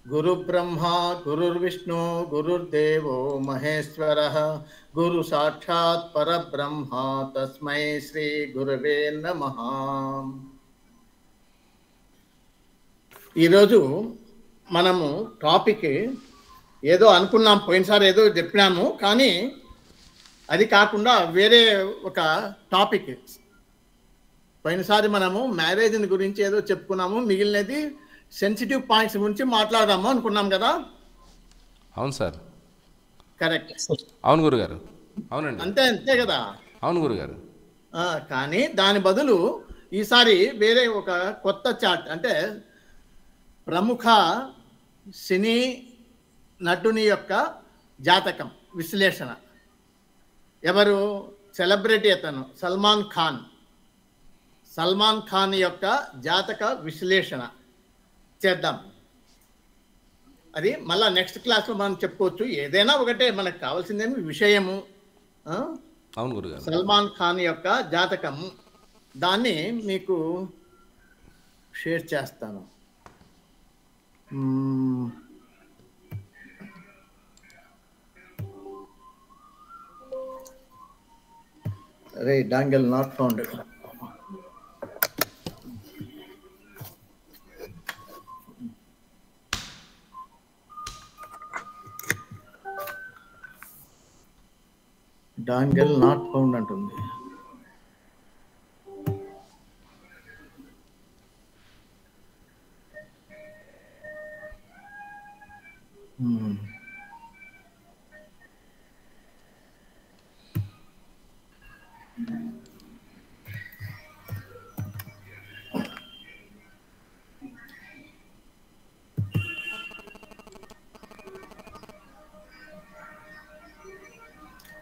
గురు బ్రహ్మ గురుర్విష్ణు గురుర్దేవో మహేశ్వరః గురు సాక్షాత్ పరబ్రహ్మ తస్మై శ్రీ గురవే నమః. ఈరోజు మనము టాపిక్ ఏదో అనుకున్నాం, పోయినసారి ఏదో చెప్పినాము, కానీ అది కాకుండా వేరే ఒక టాపిక్. పోయినసారి మనము మ్యారేజ్ గురించి ఏదో చెప్పుకున్నాము, మిగిలినది సెన్సిటివ్ పాయింట్స్ గురించి మాట్లాడదాము అనుకున్నాం కదా. అవును సార్, కరెక్ట్. అవును గురుగారు, అవునండి, అంతే అంతే కదా. అవును గురుగారు. కానీ దాని బదులు ఈసారి వేరే ఒక కొత్త చార్ట్, అంటే ప్రముఖ సినీ నటుని యొక్క జాతకం విశ్లేషణ. ఎవరు? సెలబ్రిటీ అతను సల్మాన్ ఖాన్. సల్మాన్ ఖాన్ యొక్క జాతక విశ్లేషణ చేద్దాం. అది మళ్ళా నెక్స్ట్ క్లాస్లో మనం చెప్పుకోవచ్చు. ఏదైనా ఒకటే, మనకు కావాల్సిందేమి విషయము. అవును గురుగారు. సల్మాన్ ఖాన్ యొక్క జాతకం, దాన్ని మీకు షేర్ చేస్తాను. అరే డాంగల్ నాట్ ఫౌండ్. డాంగల్ నాట్ ఫౌండ్ అంటుంది.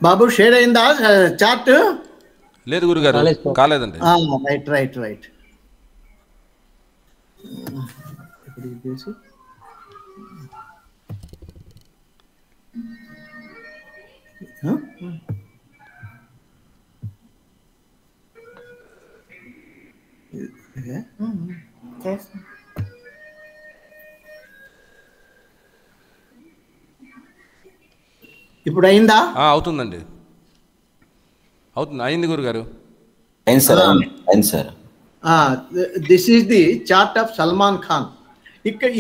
బాబు షేర్ అయిందా చార్ట్? లేదు గురుగారు, కాలేదండి. Right right right. ఇప్పుడు అయిందా? అవుతుందండి, అవుతుంది, అయింది గురుగారు. This is the chart of Salman Khan.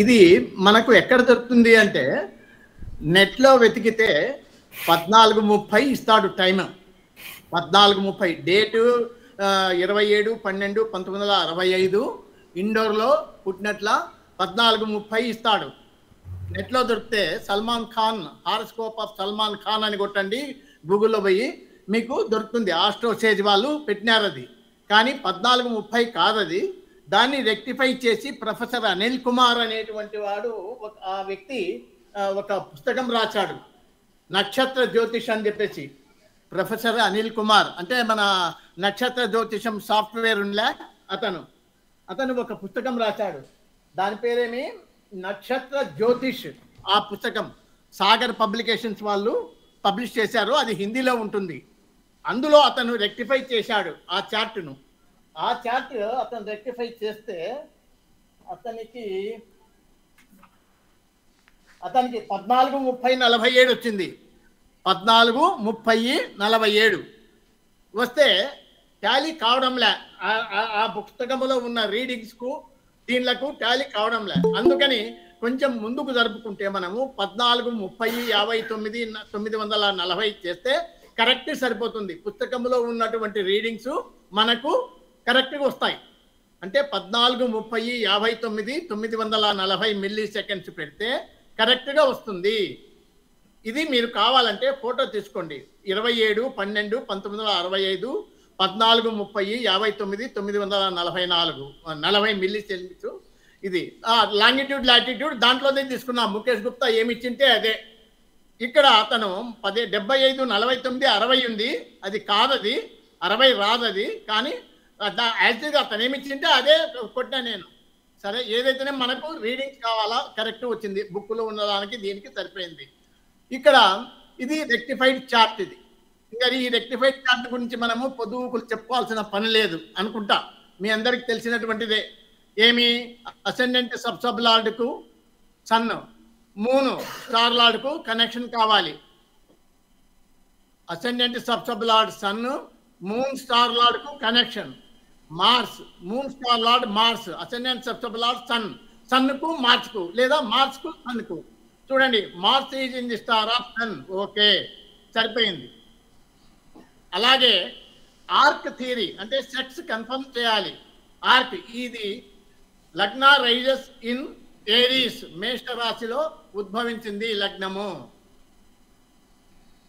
ఇది మనకు ఎక్కడ దొరుకుతుంది అంటే, నెట్లో వెతికితే 14:30 ఇస్తాడు టైం. 14:30 డేటు 27/12/1965. ఇండోర్లో పుట్టినట్ల 14:30 ఇస్తాడు. నెట్లో దొరికితే సల్మాన్ ఖాన్ హారోస్కోప్ ఆఫ్ సల్మాన్ ఖాన్ అని కొట్టండి గూగుల్లో పోయి, మీకు దొరుకుతుంది. ఆస్ట్రోసేజ్ వాళ్ళు పెట్టినారు అది. కానీ 14:30 కాదది. దాన్ని రెక్టిఫై చేసి ప్రొఫెసర్ అనిల్ కుమార్ అనేటువంటి వాడు, ఆ వ్యక్తి ఒక పుస్తకం రాశాడు, నక్షత్ర జ్యోతిష్ అని చెప్పేసి. ప్రొఫెసర్ అనిల్ కుమార్ అంటే మన నక్షత్ర జ్యోతిషం సాఫ్ట్వేర్ ఉండే అతను ఒక పుస్తకం రాశాడు. దాని పేరేమి? నక్షత్ర జ్యోతిష్. ఆ పుస్తకం సాగర్ పబ్లికేషన్స్ వాళ్ళు పబ్లిష్ చేశారు. అది హిందీలో ఉంటుంది. అందులో అతను రెక్టిఫై చేశాడు ఆ చార్ట్ను. ఆ చార్ట్ అతను రెక్టిఫై చేస్తే అతనికి 14:30:47 వచ్చింది. 14:30:47 వస్తే టాలీ కావడంలే. ఆ పుస్తకంలో ఉన్న రీడింగ్స్కు దీనిలకు టాలీ కావడంలే. అందుకని కొంచెం ముందుకు జరుపుకుంటే మనము 14:30:59:940 చేస్తే కరెక్ట్ సరిపోతుంది. పుస్తకంలో ఉన్నటువంటి రీడింగ్స్ మనకు కరెక్ట్గా వస్తాయి. అంటే 14:30:59:940 మిల్లీ సెకండ్స్ పెడితే కరెక్ట్గా వస్తుంది. ఇది మీరు కావాలంటే ఫోటో తీసుకోండి. 27/12/1965 14:30:59:944 మిల్లీ సెకండ్స్. ఇది లాంగిట్యూడ్ లాటిట్యూడ్ దాంట్లోనే తీసుకున్నాం. ముఖేష్ గుప్తా ఏమి ఇచ్చింటే అదే. ఇక్కడ అతను 75:49 60 ఉంది. అది కాదది, 60 రాదది. కానీ యాక్చువల్గా అతను ఏమి ఇచ్చింటే అదే కొట్టినా నేను. సరే, ఏదైతేనే మనకు రీడింగ్స్ కావాలా, కరెక్ట్ వచ్చింది. బుక్లో ఉన్నదానికి దీనికి సరిపోయింది. ఇక్కడ ఇది రెక్టిఫైడ్ చార్ట్. ఇది ఇంకా ఈ రెక్టిఫైడ్ చార్ట్ గురించి మనము పొదువుకులు చెప్పుకోవాల్సిన పని లేదు అనుకుంటా. మీ అందరికి తెలిసినటువంటిదే. ఏమి అసెండెంట్ సబ్ లార్డ్కు సన్. మూన్ స్టార్ లార్డ్కు కనెక్షన్ కావాలి. Ascendant sub lord sun, moon star లార్డ్కు connection. Mars, moon star lord Mars, ascendant sub lord sun, సన్కు మార్స్కు లేదా మార్స్కు సన్కు. చూడండి, Mars is in the star of sun. Okay, సరిపోయింది. అలాగే ఆర్క్ థియరీ అంటే సెక్స్ కన్ఫర్మ్ చేయాలి. ఆర్క్ ఇది లగ్న రైజెస్ ఇన్ ఏరీస్, మేష రాశిలో ఉద్భవించింది లగ్నము.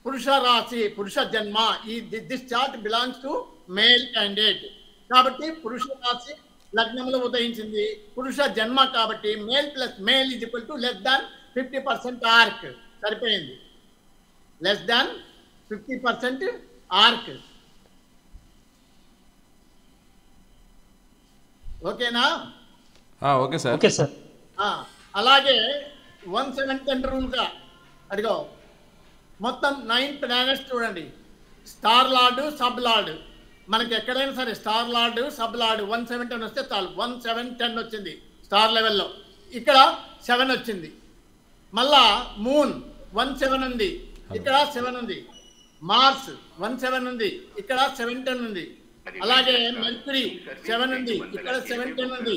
పురుష రాశి, పురుష జన్మ. ఈ this chart belongs to male candidate కాబట్టి పురుష రాశి లగ్నంలో ఉదయించింది, పురుష జన్మ కాబట్టి male plus male is equal to less than 50% arc. సరిపోయింది, లెస్ దాన్ 50% ఆర్క్. ఓకేనా? Okay sir. Okay sir. అలాగే 170 రూల్గా అడిగో మొత్తం 9 ప్లానెట్స్ చూడండి. Star lord, sub lord. మనకి ఎక్కడైనా సరే స్టార్ లార్డు, సబ్ లార్డు 170 వస్తే చాలు. 1 7 10 వచ్చింది స్టార్ లెవెల్లో, ఇక్కడ 7 వచ్చింది. మళ్ళా మూన్ 1 7 ఉంది, ఇక్కడ 7 ఉంది. మార్స్ 1 7 ఉంది, ఇక్కడ 7 10 ఉంది. అలాగే మెర్క్యూరీ 7 ఉంది, ఇక్కడ 7 10 ఉంది.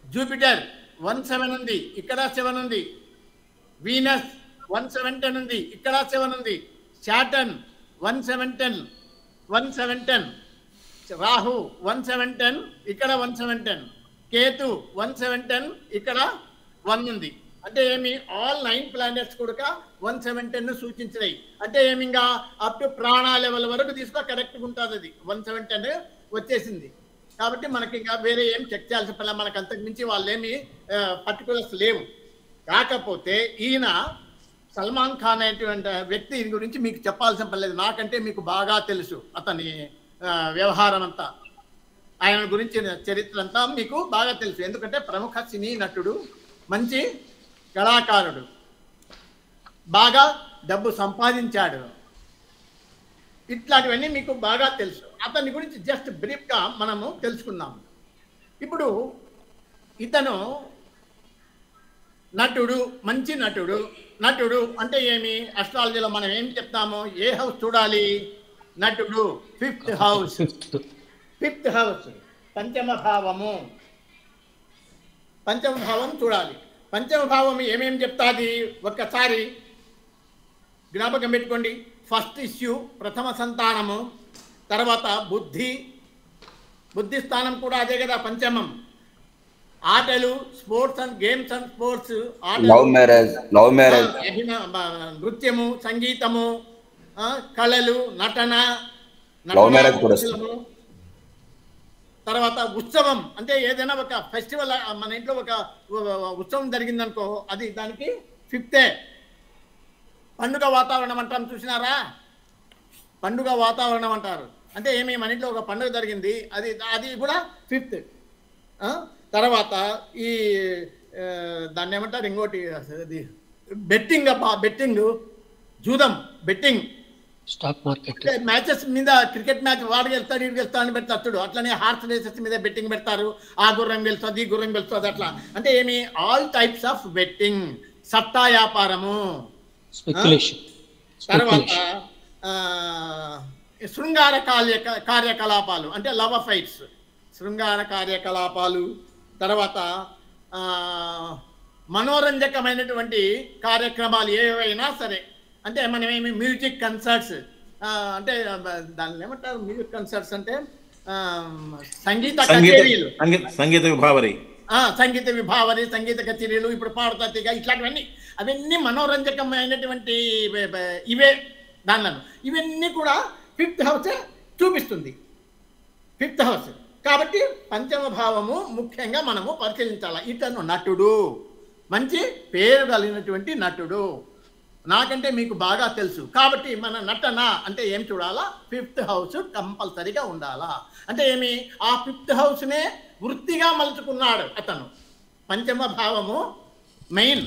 జూపిటర్ 1 7 ఉంది, ఇక్కడ 7 ఉంది. వీనస్ 1 7 10 ఉంది, ఇక్కడ 7 ఉంది. శాటర్న్ 1 7 10, 1 7 10. రాహు 1 7 10, ఇక్కడ 1 7 10. కేతు 1 7 10, ఇక్కడ 1 ఉంది. అంటే ఏమి, ఆల్ 9 ప్లానెట్స్ కూడా 1 7 10 సూచించినాయి. అంటే ఏమి, ఇంకా అప్ టు ప్రాణ లెవెల్ వరకు తీసుకో కరెక్ట్గా ఉంటుంది. అది 1 7 10 వచ్చేసింది కాబట్టి మనకి ఇంకా వేరే ఏం చెక్ చేయాల్సిన పని, మనకు అంతకు మించి వాళ్ళు ఏమి పర్టికులర్స్ లేవు. కాకపోతే ఈయన సల్మాన్ ఖాన్ అనేటువంటి వ్యక్తి గురించి మీకు చెప్పాల్సిన పని లేదు, నాకంటే మీకు బాగా తెలుసు అతని వ్యవహారం అంతా, ఆయన గురించి చరిత్ర అంతా మీకు బాగా తెలుసు. ఎందుకంటే ప్రముఖ సినీ నటుడు, మంచి కళాకారుడు, బాగా డబ్బు సంపాదించాడు. ఇట్లాంటివన్నీ మీకు బాగా తెలుసు. అతని గురించి జస్ట్ బ్రీఫ్గా మనము తెలుసుకుందాం. ఇప్పుడు ఇతను నటుడు, మంచి నటుడు. నటుడు అంటే ఏమి, అస్ట్రాలజీలో మనం ఏం చెప్తాము, ఏ హౌస్ చూడాలి? నటుడు 5th హౌస్. 5th హౌస్ పంచమ భావము. పంచమ భావం చూడాలి. పంచమ భావం ఏమేమి చెప్తాది ఒక్కసారి జ్ఞాపకం పెట్టుకోండి. ఫస్ట్ ఇష్యూ ప్రథమ సంతానము, తర్వాత బుద్ధి, బుద్ధి స్థానం కూడా అదే కదా పంచమం. ఆటలు, sports and games and sports, love marriage, నృత్యము, సంగీతము, కళలు, నటన, తర్వాత ఉత్సవం అంటే ఏదైనా ఒక ఫెస్టివల్, మన ఇంట్లో ఒక ఉత్సవం జరిగిందనుకో, అది దానికి 5th. పండుగ వాతావరణం అంటాం, చూసినారా? పండుగ వాతావరణం అంటారు. అంటే ఏమి, మన ఇంట్లో ఒక పండుగ జరిగింది, అది కూడా 5th. తర్వాత ఈ దాన్ని ఏమంటారు ఇంకోటి, అది బెట్టింగ్ అబ్బా, బెట్టింగ్, జూదం, బెట్టింగ్, స్టాక్ మార్కెట్ మ్యాచెస్ మీద. క్రికెట్ మ్యాచ్ వాడు గెలుస్తాడు, వీడు గెలుస్తాడు అని పెడతాడు చూడు, అట్లనే హార్స్ రేసెస్ మీద బెట్టింగ్ పెడతారు. ఆ గుర్రం గెలుస్తుంది, ఈ గుర్రం గెలుస్తుంది, అట్లా. అంటే ఏమి, ఆల్ టైప్స్ ఆఫ్ బెట్టింగ్, సత్తా వ్యాపారము. తర్వాత శృంగార కార్యకలాపాలు అంటే లవ్ అఫైర్స్, శృంగార కార్యకలాపాలు. తర్వాత మనోరంజకమైనటువంటి కార్యక్రమాలు ఏవైనా సరే, అంటే మనమేమి మ్యూజిక్ కన్సర్ట్స్, అంటే దాన్ని ఏమంటారు, మ్యూజిక్ కన్సర్ట్స్ అంటే సంగీత కచేరీలు, సంగీత విభావరి, సంగీత విభావరి, సంగీత కచేరీలు, ఇప్పుడు పాడతాతిగ, ఇట్లాంటివన్నీ అవన్నీ మనోరంజకమైనటువంటి ఇవే దానిలను. ఇవన్నీ కూడా 5th హౌస్ చూపిస్తుంది. 5th హౌస్ కాబట్టి పంచమ భావము ముఖ్యంగా మనము పరిశీలించాలి. ఇతను నటుడు, మంచి పేరు కలిగినటువంటి నటుడు, నాకంటే మీకు బాగా తెలుసు. కాబట్టి మన నటన అంటే ఏం చూడాలా, 5th హౌస్ కంపల్సరీగా ఉండాలా. అంటే ఏమి, ఆ 5th హౌస్నే వృత్తిగా మలుచుకున్నాడు అతను. పంచమ భావము మెయిన్.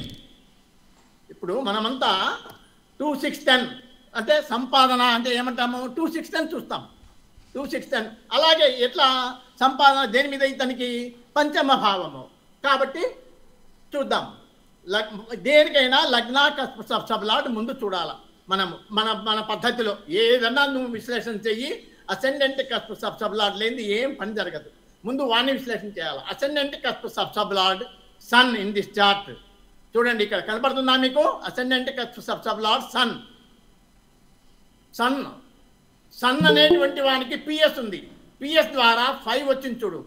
ఇప్పుడు మనమంతా 2 6 10 అంటే సంపాదన అంటే ఏమంటాము, 2 6 10 చూస్తాం. 2 6 10 అలాగే ఎట్లా సంపాదన దేని మీద, ఇతనికి పంచమ భావము. కాబట్టి చూద్దాం. దేనికైనా లగ్న సబ్లాట్ ముందు చూడాలి మనము మన మన పద్ధతిలో ఏదన్నా నువ్వు విశ్లేషణ చెయ్యి. అసెండెంట్ కస్ప్ సబ్లాట్ లేనిది ఏం పని జరగదు. ముందు వాణ్ణి విశ్లేషణ చేయాలి. Ascendant cusp sub lord sun in this chart చూడండి, ఇక్కడ కనపడుతుందా మీకు? Ascendant cusp sub lord sun. Sun sun అనేటువంటి వానికి పిఎస్ ఉంది. పిఎస్ ద్వారా 5 వచ్చింది చూడు.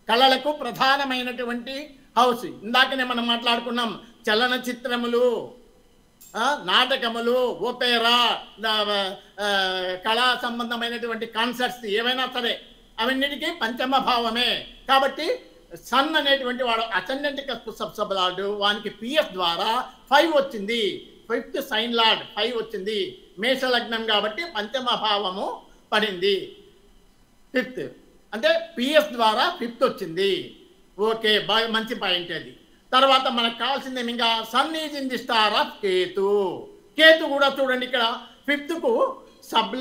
కళలకు ప్రధానమైనటువంటి హౌస్. ఇందాకనే మనం మాట్లాడుకున్నాం, చలనచిత్రములు, నాటకములు, ఓపెరా, కళా సంబంధమైనటువంటి కాన్సర్ట్స్ ఏవైనా సరే అవన్నిటికీ పంచమ భావమే. కాబట్టి సన్ అనేటువంటి వాడు అసెండెంట్ కస్ప్ సబ్లార్డ్, వానికి పిఎస్ ద్వారా 5 వచ్చింది. 5th సైన్ లార్డ్ 5 వచ్చింది. మేషలగ్నం కాబట్టి పంచమ భావము పడింది. 5th అంటే పిఎస్ ద్వారా 5th వచ్చింది. ఓకే, బాగా మంచి పాయింట్ అది. తర్వాత మనకు కావాల్సింది ఇంకా sun is in the star of Ketu. Ketu కూడా చూడండి ఇక్కడ 5th sub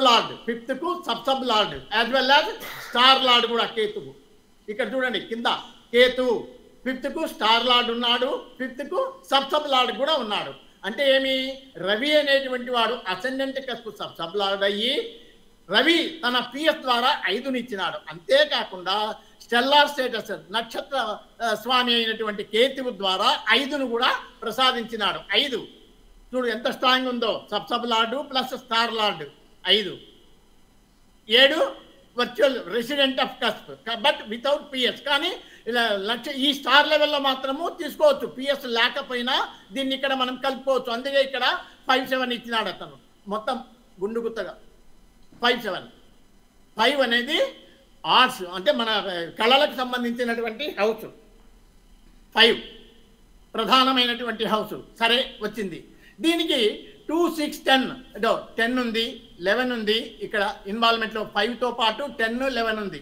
lord, 5th sub lord as well as star lord కూడా కేతుకు. ఇక్కడ చూడండి కింద కేతు 5th స్టార్ లార్డ్ ఉన్నాడు, 5th సబ్ లార్డ్ కూడా ఉన్నాడు. అంటే ఏమి? రవి అనేటువంటి వాడు అసెండెంట్ కస్ప్ సబ్ లార్డ్ అయ్యి రవి తన పిఎస్ ద్వారా 5ని ఇచ్చినాడు. అంతేకాకుండా స్టెల్లార్ స్టేటస్ నక్షత్ర స్వామి అయినటువంటి కేతువు ద్వారా 5ను కూడా ప్రసాదించినాడు. 5 చూడు ఎంత స్ట్రాంగ్ ఉందో. Sub lord plus star lord 5. 7 virtual resident of cusp but without PS. కానీ ఇలా ఈ స్టార్ లెవెల్లో మాత్రము తీసుకోవచ్చు, పిఎస్ లేకపోయినా దీన్ని ఇక్కడ మనం కలుపుకోవచ్చు. అందుకే ఇక్కడ 5-7 ఇచ్చినాడు అతను. మొత్తం గుండు గుత్తగా 5-7. 5 అనేది ఆర్ట్స్ అంటే మన కళలకు సంబంధించినటువంటి హౌస్. 5 ప్రధానమైనటువంటి హౌస్. సరే వచ్చింది. దీనికి 2, 6, 10 ఏదో 10 ఉంది, 11 ఉంది. ఇక్కడ ఇన్వాల్వ్మెంట్లో 5తో పాటు 10, 11 ఉంది.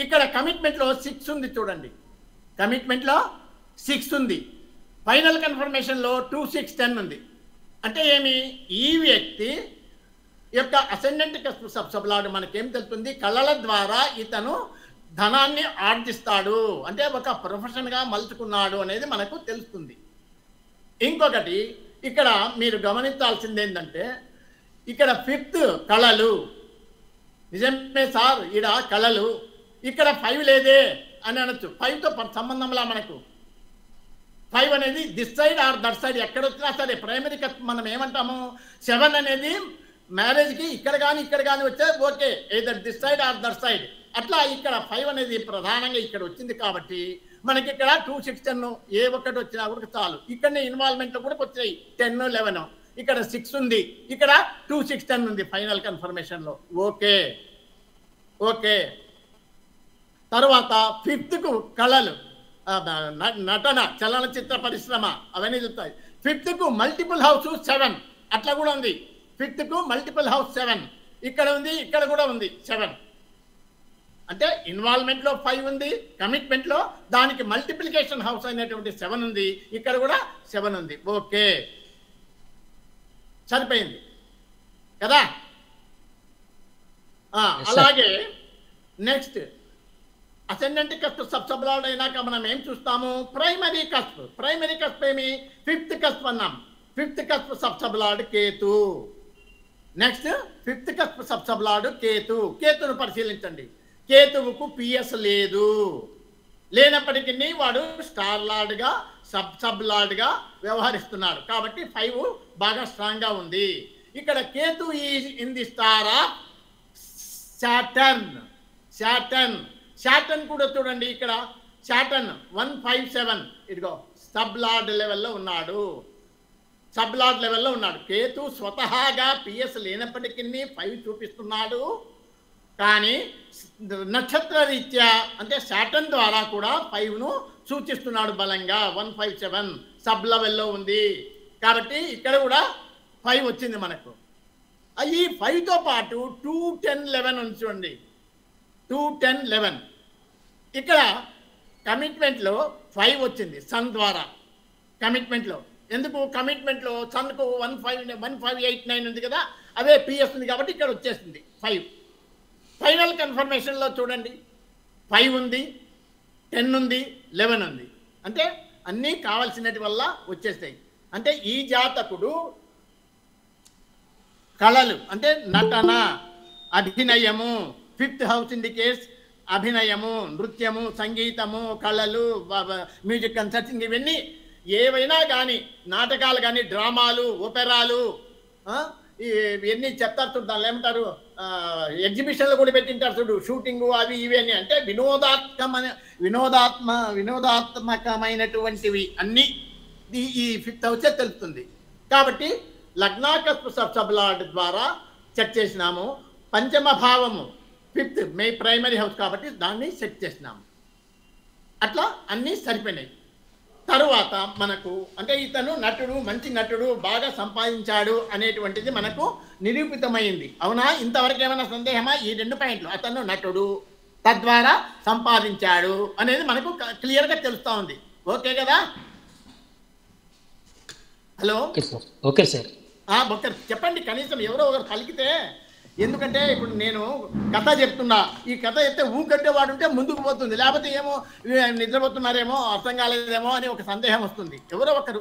ఇక్కడ కమిట్మెంట్లో 6 ఉంది చూడండి. కమిట్మెంట్లో 6 ఉంది. ఫైనల్ కన్ఫర్మేషన్లో 2, 6, 10 ఉంది. అంటే ఏమి? ఈ వ్యక్తి యొక్క అసెండెంట్ కస్ప్ సబ్ లార్డ్ మనకేం తెలుస్తుంది? కళల ద్వారా ఇతను ధనాన్ని ఆర్జిస్తాడు, అంటే ఒక ప్రొఫెషన్గా మలుచుకున్నాడు అనేది మనకు తెలుస్తుంది. ఇంకొకటి ఇక్కడ మీరు గమనించాల్సింది ఏంటంటే ఇక్కడ 5th కళలు. నిజమే సార్, ఈడ కళలు, ఇక్కడ 5 లేదే అని అనొచ్చు. 5తో సంబంధంలా మనకు 5 అనేది this side or that side ఎక్కడ వచ్చినా సరే ప్రైమరీ కస్ప్ మనం ఏమంటాము? 7 అనేది మ్యారేజ్కి ఇక్కడ కానీ వచ్చే okay, either this side or that side. అట్లా ఇక్కడ 5 అనేది ప్రధానంగా ఇక్కడ వచ్చింది కాబట్టి మనకి ఇక్కడ 2, 6, 10 ఏ ఒక్కటి వచ్చినా కూడా చాలు. ఇక్కడనే ఇన్వాల్వ్మెంట్లో కూడా వచ్చాయి 10, 11. ఇక్కడ 6 ఉంది, ఇక్కడ 2, 6, 10 ఉంది ఫైనల్ కన్ఫర్మేషన్లో. Okay okay. తర్వాత 5th కళలు, నటన, చలనచిత్ర పరిశ్రమ అవన్నీ చెప్తాయి. 5th మల్టిపుల్ హౌస్ 7 అట్లా కూడా ఉంది. 5th మల్టిపుల్ హౌస్ 7 ఇక్కడ ఉంది, ఇక్కడ కూడా ఉంది 7. అంటే ఇన్వాల్వ్మెంట్లో 5 ఉంది, కమిట్మెంట్లో దానికి మల్టిప్లికేషన్ హౌస్ అయినటువంటి 7 ఉంది, ఇక్కడ కూడా 7 ఉంది. ఓకే, సరిపోయింది కదా. అలాగే next ascendant cusp sub lord అయినాక మనం ఏం చూస్తాము? Primary cusp. ప్రైమరీ కస్ప్ ఏమి? 5th కస్ప్ అన్నాం. 5th cusp sub lord Ketu. Next 5th cusp sub lord Ketu. కేతును పరిశీలించండి. కేతువుకు పిఎస్ లేదు, లేనప్పటికీ వాడు స్టార్ లార్డ్గా సబ్ లార్డ్గా వ్యవహరిస్తున్నాడు కాబట్టి 5 బాగా స్ట్రాంగ్గా ఉంది. ఇక్కడ Ketu is in the star of Saturn. Saturn కూడా చూడండి ఇక్కడ సాటర్న్ 157 ఇదిగో సబ్ లార్డ్ లెవెల్లో ఉన్నాడు. సబ్ లార్డ్ లెవెల్లో ఉన్నాడు. కేతు స్వతహాగా పిఎస్ లేనప్పటికీ 5 చూపిస్తున్నాడు. కానీ నక్షత్ర రీత్యా అంటే సాటర్న్ ద్వారా కూడా 5ను సూచిస్తున్నాడు బలంగా. 157 సబ్ లెవెల్లో ఉంది కాబట్టి ఇక్కడ కూడా 5 వచ్చింది మనకు. ఈ 5తో పాటు 2, 10, 11 ఉంది చూడండి. 2, 10, 11 ఇక్కడ కమిట్మెంట్లో 5 వచ్చింది సన్ ద్వారా. కమిట్మెంట్లో ఎందుకు? కమిట్మెంట్లో సన్కు 1589 ఉంది కదా, అవే పిఎస్ ఉంది కాబట్టి ఇక్కడ వచ్చేసింది 5. ఫైనల్ కన్ఫర్మేషన్లో చూడండి 5 ఉంది, 10 ఉంది, 11 ఉంది. అంటే అన్నీ కావలసినటి వల్ల వచ్చేస్తాయి. అంటే ఈ జాతకుడు కళలు అంటే నటన, అభినయము, 5th హౌస్ ఇండికేట్స్ అభినయము, నృత్యము, సంగీతము, కళలు, మ్యూజిక్ కన్సర్టింగ్, ఇవన్నీ ఏవైనా కానీ, నాటకాలు కానీ, డ్రామాలు, ఓపెరాలు, ఇవన్నీ చెప్తారు చూడు, దానిలో ఏమంటారు, ఎగ్జిబిషన్లు కూడా పెట్టింటారు చూడు, షూటింగు అవి ఇవి అని. అంటే వినోదాత్మకమైనటువంటివి అన్నీ ఈ 5th హౌసే తెలుస్తుంది. కాబట్టి లగ్నాకస్పు సబ్లాడ్ ద్వారా చెక్ చేసినాము. పంచమ భావము 5th ప్రైమరీ హౌస్ కాబట్టి దాన్ని సెట్ చేసినాము. అట్లా అన్నీ సరిపోయినాయి. తరువాత మనకు అంటే ఇతను నటుడు, మంచి నటుడు, బాగా సంపాదించాడు అనేటువంటిది మనకు నిరూపితమైంది. అవునా? ఇంతవరకు ఏమైనా సందేహమా? ఈ 2 పాయింట్లు, అతను నటుడు తద్వారా సంపాదించాడు అనేది మనకు క్లియర్గా తెలుస్తూ ఉంది. ఓకే కదా? Hello, okay sir. ఒకరు చెప్పండి, కనీసం ఎవరో ఒకరు పలికితే. ఎందుకంటే ఇప్పుడు నేను కథ చెప్తున్నా, ఈ కథ చెప్తే ఊకట్టేవాడు ఉంటే ముందుకు పోతుంది, లేకపోతే ఏమో నిద్రపోతున్నారేమో, అర్థం కాలేదేమో అని ఒక సందేహం వస్తుంది. ఎవరో ఒకరు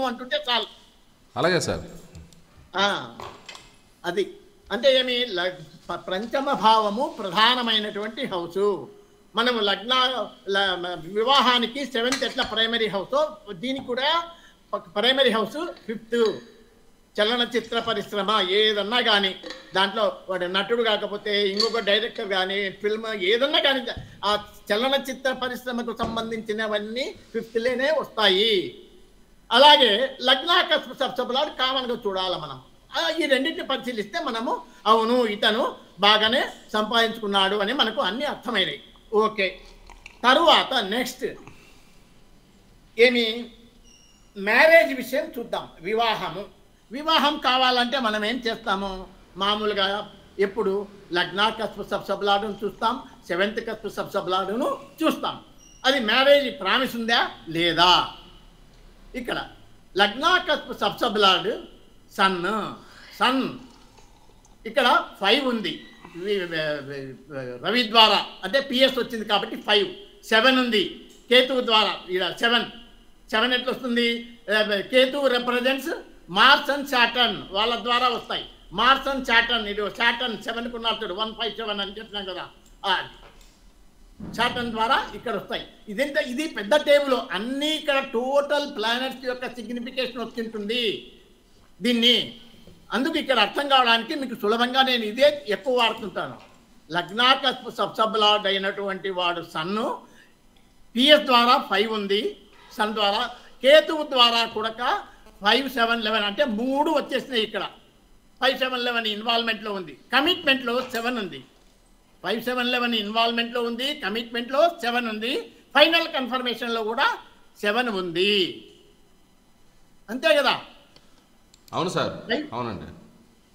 అంటుంటే చాలు. అలాగే సార్. అది అంటే ఏమి, పంచమ భావము ప్రధానమైనటువంటి హౌసు. మనము వివాహానికి 7th ఎట్లా ప్రైమరీ హౌస్, దీనికి కూడా ప్రైమరీ హౌస్ 5th. చలనచిత్ర పరిశ్రమ ఏదన్నా కానీ, దాంట్లో వాడు నటుడు కాకపోతే ఇంకొక డైరెక్టర్ కానీ, ఫిల్మ్ ఏదన్నా కానీ, ఆ చలనచిత్ర పరిశ్రమకు సంబంధించినవన్నీ 5th లేనే వస్తాయి. అలాగే లగ్నాకస్పు సబ్లాడ్ కామన్గా చూడాలి మనం. ఈ రెండింటిని పరిశీలిస్తే మనము అవును ఇతను బాగానే సంపాదించుకున్నాడు అని మనకు అన్ని అర్థమైనాయి. ఓకే, తరువాత నెక్స్ట్ ఏమి, మ్యారేజ్ విషయం చూద్దాం. వివాహం కావాలంటే మనం ఏం చేస్తాము? మామూలుగా ఎప్పుడు లగ్నాకస్పు సబ్లాడును చూస్తాం, 7th కస్పు సబ్లాడును చూస్తాం. అది మ్యారేజ్ ప్రామిస్ ఉందా లేదా? ఇక్కడ లగ్నాకస్పు సబ్లాడ్ సన్ ఇక్కడ 5 ఉంది, రవి ద్వారా అంటే పిఎస్ వచ్చింది కాబట్టి 5. 7 ఉంది కేతువు ద్వారా, ఇక్కడ 7 ఎట్లా వస్తుంది? కేతువు రిప్రజెంట్స్ మార్స్ అండ్ సాటర్న్, వాళ్ళ ద్వారా వస్తాయి. మార్స్ అండ్ సాటర్న్, ఇది సాటర్న్ 7కు ఉన్నాడు 157 అని చెప్పినాం కదా, సాటర్న్ ద్వారా ఇక్కడ వస్తాయి. ఇది పెద్ద టేబుల్, అన్నీ ఇక్కడ టోటల్ ప్లానెట్స్ యొక్క సిగ్నిఫికేషన్ వచ్చింటుంది దీన్ని. అందుకు ఇక్కడ అర్థం కావడానికి మీకు సులభంగా నేను ఇదే ఎక్కువ వాడుతుంటాను. లగ్నాకస్పు సబ్లాడ్ అయినటువంటి వాడు సన్ను, పిఎస్ ద్వారా 5 ఉంది, సన్ ద్వారా. కేతువు ద్వారా కూడా 5, 7, 11 అంటే 3 వచ్చేసినాయి ఇక్కడ. 5, 7, 11 ఇన్వాల్వ్మెంట్లో ఉంది. కమిట్మెంట్లో 7 ఉంది. 5, 7, 11 ఇన్వాల్వ్మెంట్లో ఉంది, కమిట్మెంట్లో 7 ఉంది, ఫైనల్ కన్ఫర్మేషన్లో కూడా 7 ఉంది. అంతే కదా? అవును సార్, అవునండి.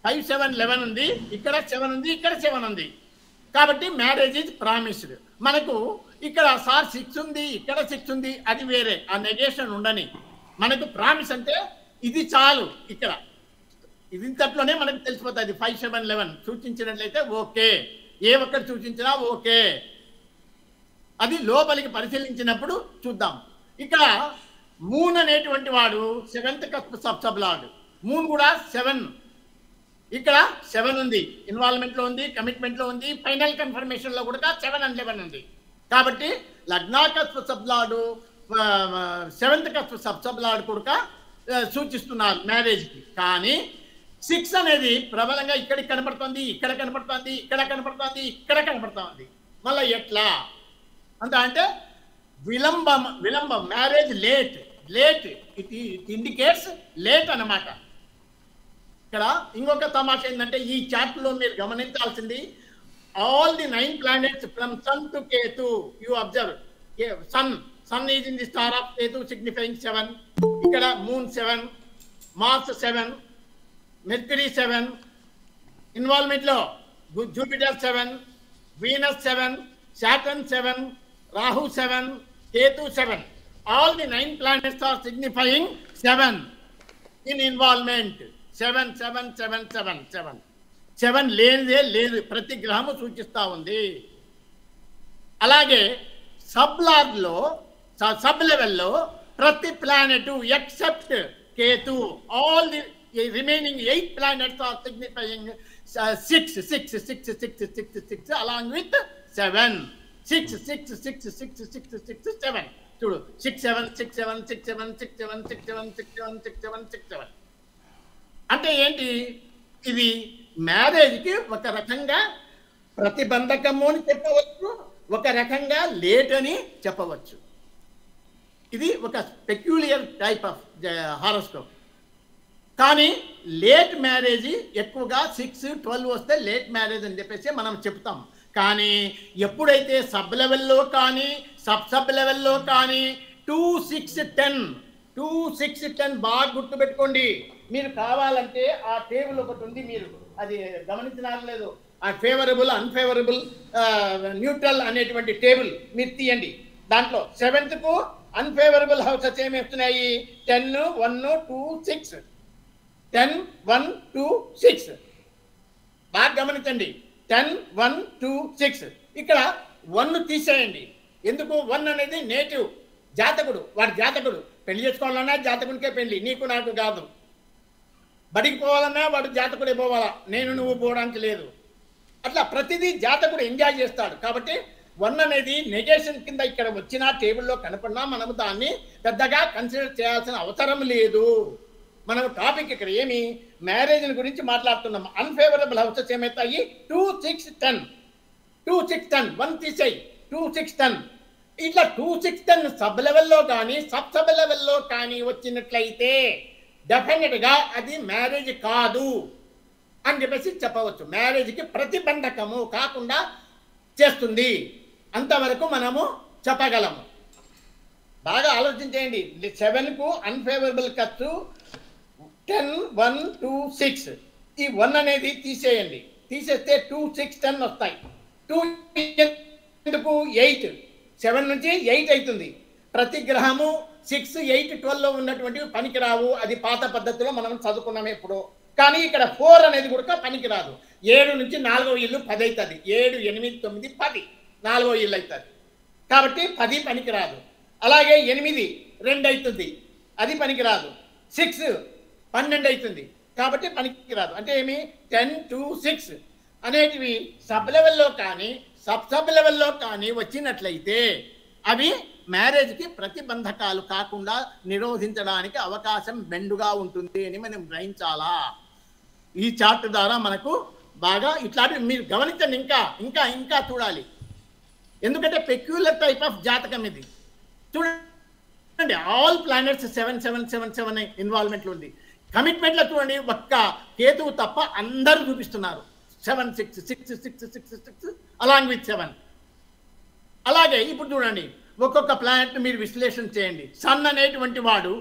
5, 7, 11 ఉంది, ఇక్కడ 7 ఉంది, ఇక్కడ 7 ఉంది. కాబట్టి మ్యారేజ్ ఈజ్ ప్రామిస్డ్. మనకు ఇక్కడ సార్ 6 ఉంది, ఇక్కడ 6 ఉంది, అది వేరే, ఆ నెగేషన్ ఉండని. మనకు ప్రామిస్ అంటే ఇది చాలు. ఇక్కడ ఇది ఇంతట్లోనే మనకు తెలిసిపోతుంది. 5, 7, 11 సూచించినట్లయితే ఓకే, ఏ ఒక్కటి సూచించినా ఓకే. అది లోపలికి పరిశీలించినప్పుడు చూద్దాం. ఇక్కడ మూన్ అనేటువంటి వాడు 7th కస్పు సబ్లాడ్. మూన్ కూడా 7, ఇక్కడ 7 ఉంది, ఇన్వాల్వ్మెంట్లో ఉంది, కమిట్మెంట్లో ఉంది, ఫైనల్ కన్ఫర్మేషన్లో కూడా 7 and 11 ఉంది. కాబట్టి లగ్నాకస్పు సబ్లాడు 7th కస్పు సబ్లాడ్ కూడా సూచిస్తున్నారు మ్యారేజ్కి. కానీ 6 అనేది ప్రబలంగా ఇక్కడికి కనపడుతుంది, ఇక్కడ కనపడుతుంది, ఇక్కడ కనపడుతుంది, ఇక్కడ కనపడుతుంది. మళ్ళీ ఎట్లా అంటే విలంబం marriage late it indicates late అన్నమాట. ఇక్కడ ఇంకొక తమాషా ఏంటంటే ఈ చార్ట్లో మీరు గమనించాల్సింది, all the 9 planets from sun to Ketu you observe. Sun is in the star of Ketu signifying 7. ఇక్కడ మూన్ 7, మార్స్ 7, మెర్క్యూరీ 7, ఇన్వాల్వ్మెంట్లో Jupiter 7, Venus 7, Saturn 7, Rahu 7, Ketu 7. All the 9 planets are signifying 7 in involvement. 7 లేనిదే లేదు, ప్రతి గ్రహము సూచిస్తూ ఉంది. అలాగే సబ్ లెవెల్లో ప్రతి planet except Ketu, all the remaining 8 planets are signifying 6 6 6 6 6 6 along with 7 6 6 6 6 6 6 7 చూడు 6 7 6 7 6 7 6 7 6 7 6 7 6 7 6 7 అంటే ఏంటి? ఇది మ్యారేజ్కి ఒక రకంగా ప్రతిబంధకము అని చెప్పవచ్చు, ఒక రకంగా లేట్ అని చెప్పవచ్చు. ఇది ఒక పెక్యులియర్ టైప్ ఆఫ్ హారోస్కోప్. కానీ లేట్ మ్యారేజ్ ఎక్కువగా 6 12 వస్తే లేట్ మ్యారేజ్ అని చెప్పేసి మనం చెప్తాం. కానీ ఎప్పుడైతే సబ్ లెవెల్లో కానీ సబ్ లెవెల్లో కానీ 2 6 10 2 6 10 బాగా గుర్తుపెట్టుకోండి. మీరు కావాలంటే ఆ టేబుల్ ఒకటి ఉంది, మీరు అది గమనించినారు లేదు, ఆ ఫేవరబుల్ అన్ఫేవరబుల్ న్యూట్రల్ అనేటువంటి టేబుల్ మీరు తీయండి. దాంట్లో 7th కు అన్ఫేవరబుల్ హౌసెస్ ఏమి వస్తున్నాయి? 10 1 2 6 10 1 2 6 బాగా గమనించండి. 10 1 2 6 ఇక్కడ 1 తీసేయండి. ఎందుకు? 1 అనేది నేటివ్ జాతకుడు, వాడి జాతకుడు. పెళ్లి చేసుకోవాలన్నా జాతకునికే పెళ్లి, నీకు నాకు కాదు. బడికి పోవాలన్నా వాడు జాతకుడే పోవాలా, నేను నువ్వు పోవడానికి లేదు. అట్లా ప్రతిదీ జాతకుడు ఎంజాయ్ చేస్తాడు. కాబట్టి 1 అనేది నెగేషన్ కింద ఇక్కడ వచ్చినా టేబుల్లో కనపడినా మనము దాన్ని పెద్దగా కన్సిడర్ చేయాల్సిన అవసరం లేదు. మనం టాపిక్ ఇక్కడ ఏమి మ్యారేజ్ గురించి మాట్లాడుతున్నాం. అన్ఫేవరబుల్ హౌసెస్ ఏమవుతాయి? 2 6 10 2 6 10 1 తీసేయి 2 6 10 ఇట్లా 2 6 10 సబ్ లెవెల్లో కానీ సబ్ లెవెల్లో కానీ వచ్చినట్లయితే డెఫినెట్గా అది మ్యారేజ్ కాదు అని చెప్పేసి చెప్పవచ్చు. మ్యారేజ్కి ప్రతిబంధకము కాకుండా చేస్తుంది, అంతవరకు మనము చెప్పగలము. బాగా ఆలోచించేయండి. 7కు అన్ఫేవరబుల్ ఖర్చు 10 1 2 6 ఈ 1 అనేది తీసేయండి. తీసేస్తే 2 6 10 వస్తాయి. 2 ఎందుకు? 8 7 నుంచి 8 అవుతుంది. ప్రతి గ్రహము 6 8 12లో ఉన్నటువంటివి పనికిరావు. అది పాత పద్ధతిలో మనం చదువుకున్నాం ఎప్పుడు. కానీ ఇక్కడ 4 అనేది కూడా పనికిరాదు. 7 నుంచి 4వ ఇల్లు 10 అవుతుంది. 7 8 9 10 4వ ఇల్లు అవుతుంది. కాబట్టి 10 పనికిరాదు. అలాగే 8 2 అవుతుంది, అది పనికిరాదు. 6 12 అవుతుంది, కాబట్టి పనికిరాదు. అంటే ఏమి? 10 2 6 అనేటివి సబ్ లెవెల్లో కానీ సబ్ లెవెల్లో కానీ వచ్చినట్లయితే అవి మ్యారేజ్కి ప్రతిబంధకాలు కాకుండా నిరోధించడానికి అవకాశం మెండుగా ఉంటుంది అని మనం గ్రహించాలా. ఈ చార్ట్ ద్వారా మనకు బాగా ఇట్లాంటివి మీరు గమనించండి. ఇంకా ఇంకా ఇంకా చూడాలి, ఎందుకంటే పెక్యులర్ టైప్ ఆఫ్ జాతకం ఇది. చూడండి, ఆల్ ప్లానెట్స్ 7 7 7 7 ఇన్వాల్వ్మెంట్లు ఉంది. కమిట్మెంట్లో చూడండి, ఒక్క కేతువు తప్ప అందరూ చూపిస్తున్నారు 7 6 6 6 6 6 అలాంగ్ విత్ 7. అలాగే ఇప్పుడు చూడండి, ఒక్కొక్క ప్లానెట్ మీరు విశ్లేషణ చేయండి. సన్ అనేటువంటి వాడు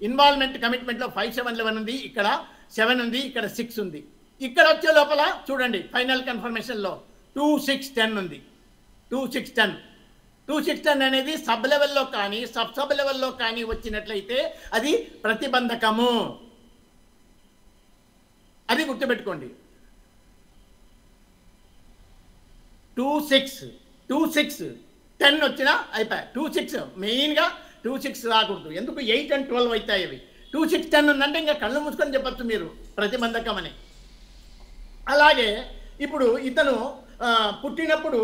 ఇన్వాల్వ్మెంట్ కమిట్మెంట్లో 5 7 11 ఉంది, ఇక్కడ 7 ఉంది, ఇక్కడ 6 ఉంది. ఇక్కడ వచ్చే లోపల చూడండి ఫైనల్ కన్ఫర్మేషన్లో 2 6 10 ఉంది. 2 6 10 2 6 10 అనేది సబ్ లెవెల్లో కానీ సబ్ లెవెల్లో కానీ వచ్చినట్లయితే అది ప్రతిబంధకము, అది గుర్తుపెట్టుకోండి. 2 6 10 వచ్చినా అయిపోయాయి. 2 6 మెయిన్గా 2 6 రాకూడదు. ఎందుకు? 8 and 12 అవుతాయి అవి. 2 6 10 ఉందంటే ఇంకా కళ్ళు మూసుకొని చెప్పచ్చు మీరు ప్రతిబంధకం అని. అలాగే ఇప్పుడు ఇతను పుట్టినప్పుడు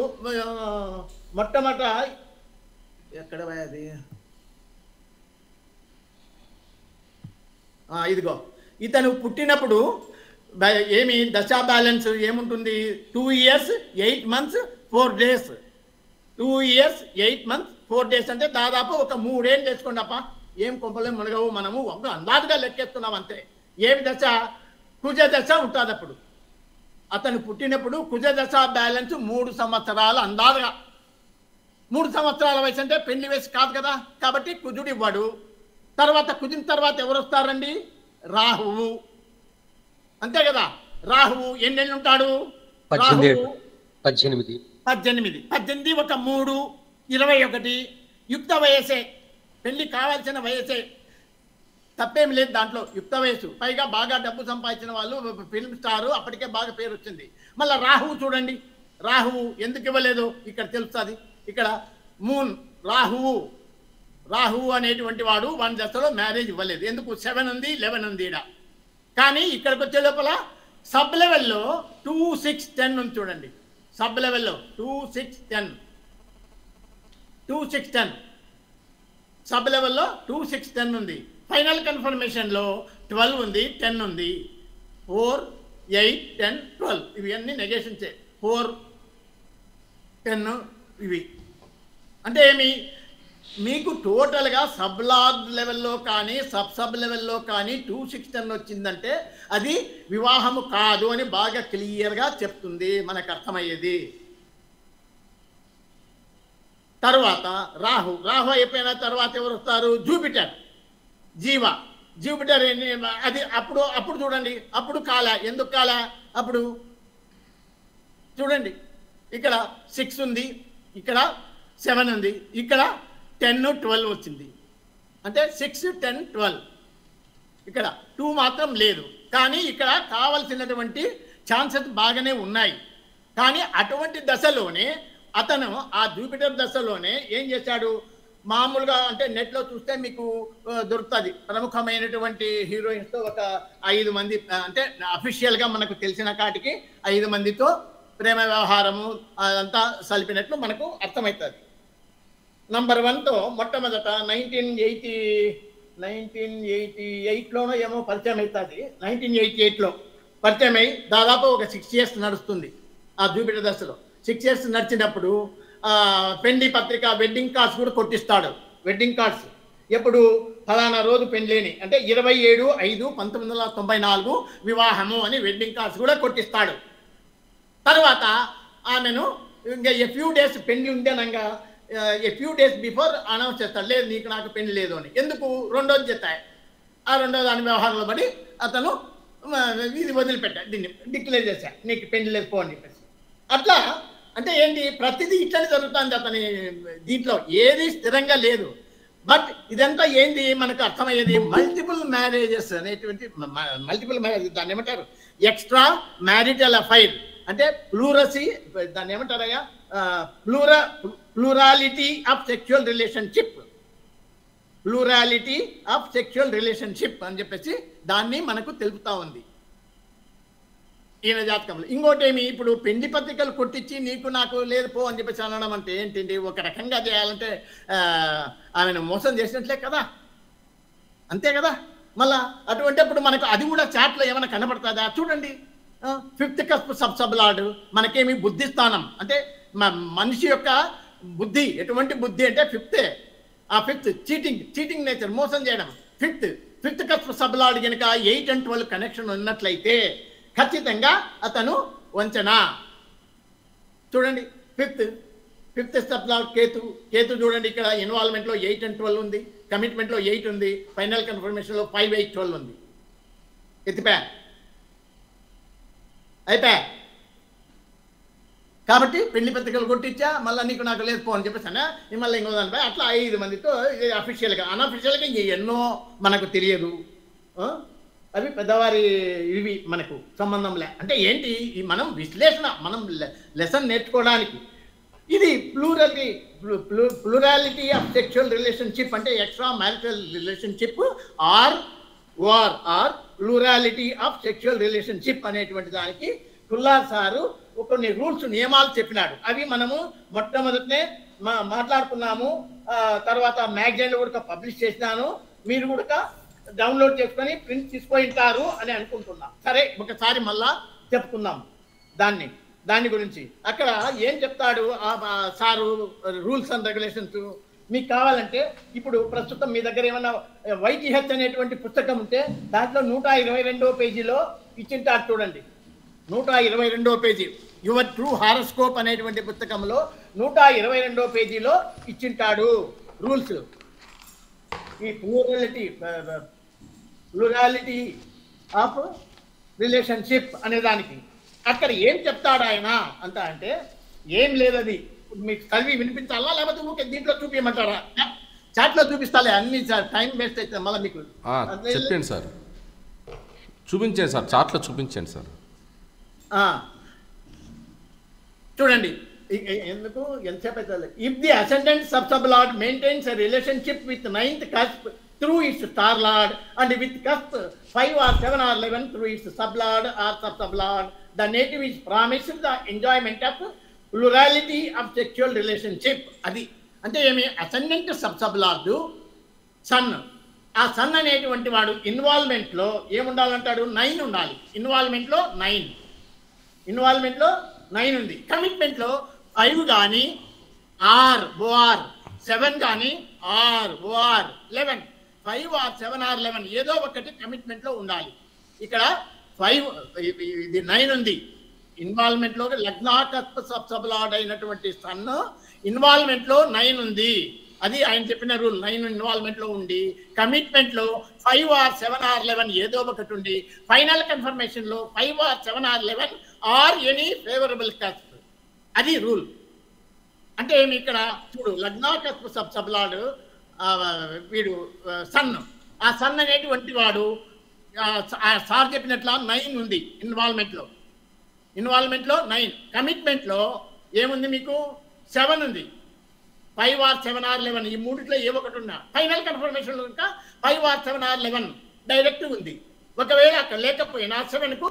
మొట్టమొదట ఎక్కడ అది ఇదిగో ఇతను పుట్టినప్పుడు ఏమి దశా బ్యాలెన్స్ ఏముంటుంది? 2 years 8 months 4 days. 2 years 8 months 4 days అంటే దాదాపు ఒక 3 ఏళ్ళు చేసుకోండి అప్ప. ఏం కొంపలేం మునగవు, మనము ఒక అందాజుగా లెక్కేస్తున్నాం అంతే. ఏమి దశ? కుజ దశ ఉంటుంది అప్పుడు. అతను పుట్టినప్పుడు కుజ దశ బ్యాలెన్స్ 3 సంవత్సరాలు అందాజుగా. 3 సంవత్సరాల వయసు అంటే పెళ్లి వయసు కాదు కదా, కాబట్టి కుజుడు ఇవ్వడు. తర్వాత కుజిన తర్వాత ఎవరు వస్తారండి? రాహువు, అంతే కదా. రాహువు ఎన్నేళ్ళు ఉంటాడు? 18 ఒక 3 21 యుక్త వయసే, పెళ్లి కావాల్సిన వయసే, తప్పేమి లేదు దాంట్లో. యుక్త వయసు, పైగా బాగా డబ్బు సంపాదించిన వాళ్ళు, ఫిల్మ్ స్టారు, అప్పటికే బాగా పేరు వచ్చింది. మళ్ళీ రాహువు చూడండి, రాహువు ఎందుకు ఇవ్వలేదు ఇక్కడ తెలుస్తుంది. ఇక్కడ మూన్ రాహువు రాహు అనేటువంటి వాడు వన్ దశలో మ్యారేజ్ ఇవ్వలేదు. ఎందుకు? 7 ఉంది, 11 ఉంది ఈడ. కానీ ఇక్కడికి వచ్చే లోపల సబ్ లెవెల్లో 2, 6, 10 ఉంది చూడండి. సబ్ లెవెల్లో 2, 6, 10 2, 6, 10 సబ్ లెవెల్లో 2, 6, 10 ఉంది. ఫైనల్ కన్ఫర్మేషన్లో 12 ఉంది, 10 ఉంది. 4, 8, 10, 12 ఇవి అన్నీ నెగేషన్సే. 4, 10 ఇవి అంటే ఏమి? మీకు టోటల్గా సబ్ లార్డ్ లెవెల్లో కానీ సబ్ లెవెల్లో కానీ 2, 6, 10 వచ్చిందంటే అది వివాహము కాదు అని బాగా క్లియర్గా చెప్తుంది, మనకు అర్థమయ్యేది. తర్వాత రాహు అయిపోయిన తర్వాత ఎవరు వస్తారు? జూపిటర్, జూపిటర్ అది అప్పుడు చూడండి. అప్పుడు కాల. ఎందుకు కాల? అప్పుడు చూడండి, ఇక్కడ 6 ఉంది, ఇక్కడ 7 ఉంది, ఇక్కడ 10, 12 వచ్చింది. అంటే 6, 10, 12. ఇక్కడ 2 మాత్రం లేదు. కానీ ఇక్కడ కావలసినటువంటి ఛాన్సెస్ బాగానే ఉన్నాయి. కానీ అటువంటి దశలోనే అతను ఆ జూపిటర్ దశలోనే ఏం చేశాడు? మామూలుగా అంటే నెట్లో చూస్తే మీకు దొరుకుతుంది. ప్రముఖమైనటువంటి హీరోయిన్స్తో ఒక 5 మంది, అంటే అఫీషియల్గా మనకు తెలిసిన కాటికి 5 మందితో ప్రేమ వ్యవహారము అదంతా సలిపినట్లు మనకు అర్థమవుతుంది. నంబర్ 1తో మొట్టమొదట 1988లోనో ఏమో పరిచయం అవుతుంది. 1988లో పరిచయం అయి దాదాపు ఒక 6 years నడుస్తుంది ఆ జూపిటర్ దశలో. 6 years నడిచినప్పుడు పెళ్లి పత్రిక వెడ్డింగ్ కార్డ్స్ కూడా కొట్టిస్తాడు. వెడ్డింగ్ కార్డ్స్ ఎప్పుడు? ఫలానా రోజు పెళ్ళిని అంటే 27/5/1994 వివాహము అని వెడ్డింగ్ కార్డ్స్ కూడా కొట్టిస్తాడు. తర్వాత ఆమెను ఇంకా ఫ్యూ డేస్ పెళ్లి ఉండేనంగా ఫ్యూ డేస్ బిఫోర్ అనౌన్స్ చేస్తాడు, లేదు నీకు నాకు పెళ్లి లేదు అని. ఎందుకు? రెండోది చెప్తాయి. ఆ రెండో దాని వ్యవహారంలో పడి అతను ఇది వదిలిపెట్టాడు, దీన్ని డిక్లేర్ చేశాడు, నీకు పెళ్లి లేదు పో అని చెప్పేసి. అట్లా అంటే ఏంటి? ప్రతిదీ ఇట్లనే జరుగుతుంది అతని దీంట్లో, ఏది స్థిరంగా లేదు. బట్ ఇదంతా ఏంది మనకు అర్థమయ్యేది? మల్టిపుల్ మ్యారేజెస్ అనేటువంటి మల్టిపుల్ మ్యారేజ్, దాన్ని ఏమంటారు? ఎక్స్ట్రా మ్యారిటల్ అఫైర్ అంటే ప్లూరసీ, దాన్ని ఏమంటారయ్యా? Plurality of sexual relationship, plurality of sexual relationship అని చెప్పేసి దాన్ని మనకు తెలుపుతా ఉంది ఈయన జాతకంలో. ఇంకోటి ఏమి? ఇప్పుడు పెళ్లి పత్రికలు కొట్టించి నీకు నాకు లేదు పో అని చెప్పేసి అనడం అంటే ఏంటి? ఒక రకంగా చేయాలంటే ఆమెను మోసం చేసినట్లే కదా, అంతే కదా. మళ్ళా అటువంటిప్పుడు మనకు అది కూడా చాట్లో ఏమైనా కనబడుతుందా? చూడండి, 5th కస్ప్ సబ్ లార్డ్ మనకేమి బుద్ధి స్థానం అంటే మనిషి యొక్క బుద్ధి. ఎటువంటి బుద్ధి అంటే 5th. ఆ 5th చీటింగ్ నేచర్, మోసం చేయడం. 5th కస్ప్ సబ్ లార్డ్ కనుక 8 and 12 కనెక్షన్ ఉన్నట్లయితే ఖచ్చితంగా అతను వంచన. చూడండి, 5th సబ్ లార్డ్ కేతు చూడండి, ఇక్కడ ఇన్వాల్వ్మెంట్లో 8 and 12 ఉంది, కమిట్మెంట్లో 8 ఉంది, ఫైనల్ కన్ఫర్మేషన్లో 5, 8, 12 ఉంది. ఎత్తిపా అయిపోయా. కాబట్టి పెళ్లి పత్రికలు కొట్టించా, మళ్ళీ నీకు నాకు లేదు పో అని చెప్పేసానా, మళ్ళీ ఇంకో దానిపై అట్లా 5 మందితో అఫీషియల్గా. అన్అఫీషియల్గా ఎన్నో మనకు తెలియదు, అవి పెద్దవారి ఇవి మనకు సంబంధంలే. అంటే ఏంటి? మనం విశ్లేషణ, మనం లెసన్ నేర్చుకోవడానికి. ఇది ప్లూరాలిటీ ఆఫ్ సెక్షువల్ రిలేషన్షిప్ అంటే extra marital relationship or plurality of sexual relationship అనేటువంటి దానికి కుల్లార్ సారు కొన్ని రూల్స్, నియమాలు చెప్పినాడు. అవి మనము మొట్టమొదటినే మాట్లాడుకున్నాము. తర్వాత మ్యాగజైన్లో కూడా పబ్లిష్ చేసినాను, మీరు కూడా డౌన్లోడ్ చేసుకొని ప్రింట్ తీసుకుంటారు అని అనుకుంటున్నాం. సరే, ఒకసారి మళ్ళా చెప్పుకుందాం దాని గురించి. అక్కడ ఏం చెప్తాడు సారు? రూల్స్ అండ్ రెగ్యులేషన్స్ మీకు కావాలంటే ఇప్పుడు ప్రస్తుతం మీ దగ్గర ఏమన్నా YTH అనేటువంటి పుస్తకం ఉంటే దాంట్లో 122వ పేజీలో ఇచ్చింటారు చూడండి. 122వ పేజీ యువర్ ట్రూ హారోస్కోప్ అనేటువంటి పుస్తకంలో 122వ పేజీలో ఇచ్చింటాడు రూల్స్. ఈ ప్లూరాలిటీ ఆఫ్ రిలేషన్షిప్ అనే దానికి అక్కడ ఏం చెప్తాడు ఆయన అంతా అంటే ఏం లేదది. మీకు చదివి వినిపించాలా లేకపోతే ఊకే దీంట్లో చూపించమంటారా? చాట్లో చూపిస్తాలే, అన్ని టైం వేస్ట్ అయితే మళ్ళీ మీకు చెప్పండి సార్, చూపించండి సార్, చాట్లో చూపించండి సార్. చూడండి, ఎందుకు ఎంతసేపు అయితే if the ascendant sub sub lord maintains a relationship with 9th cusp through its star lord and with cusp 5 or 7 or 11 through its sub-lord or sub-sub-lord, the native is promised the enjoyment of plurality of sexual relationship. అది అంటే ఏమి ascendant సబ్సబ్-లార్డ్ sun, ఆ sun అనేటువంటి వాడు ఇన్వాల్వ్మెంట్లో ఏముండాలంటాడు 9 ఉండాలి. ఇన్వాల్వ్మెంట్లో 9 ఉంది. కమిట్మెంట్లో 5 కానీ are OR 7 కానీ ఆర్ ఓఆర్ 11 5 ఆర్ 7 ఆర్ 11 ఏదో ఒకటి కమిట్మెంట్లో ఉండాలి. ఇక్కడ 5 ఇది 9 ఉంది ఇన్వాల్వ్మెంట్లో. లగ్నాకత్వ సబ్సబ్-లార్డ్ అయినటువంటి సన్ ఇన్వాల్వ్మెంట్లో 9 ఉంది. అది ఆయన చెప్పిన రూల్. 9 ఇన్వాల్వ్మెంట్లో ఉండి కమిట్మెంట్లో 5 ఆర్ 7 ఆర్ 11 ఏదో ఒకటి ఉండి ఫైనల్ కన్ఫర్మేషన్లో 5 or 7 or 11 or any favourable cusp. అది రూల్. అంటే ఏమి ఇక్కడ చూడు లగ్నాకత్వ సబ్సబ్-లార్డ్ వీడు సన్, ఆ సన్ అనేటువంటి వాడు సార్ చెప్పినట్ల 9 ఉంది ఇన్వాల్వ్మెంట్లో 9. కమిట్మెంట్లో ఏముంది మీకు 7 ఉంది. 5 ఆర్ 7 ఆర్ 11 ఈ మూడిట్లో ఏ ఒకటి ఉన్నా ఫైనల్ కన్ఫర్మేషన్లో ఇంకా 5 ఆర్ 7 ఆర్ 11 డైరెక్ట్ ఉంది. ఒకవేళ అక్కడ లేకపోయినా 7కు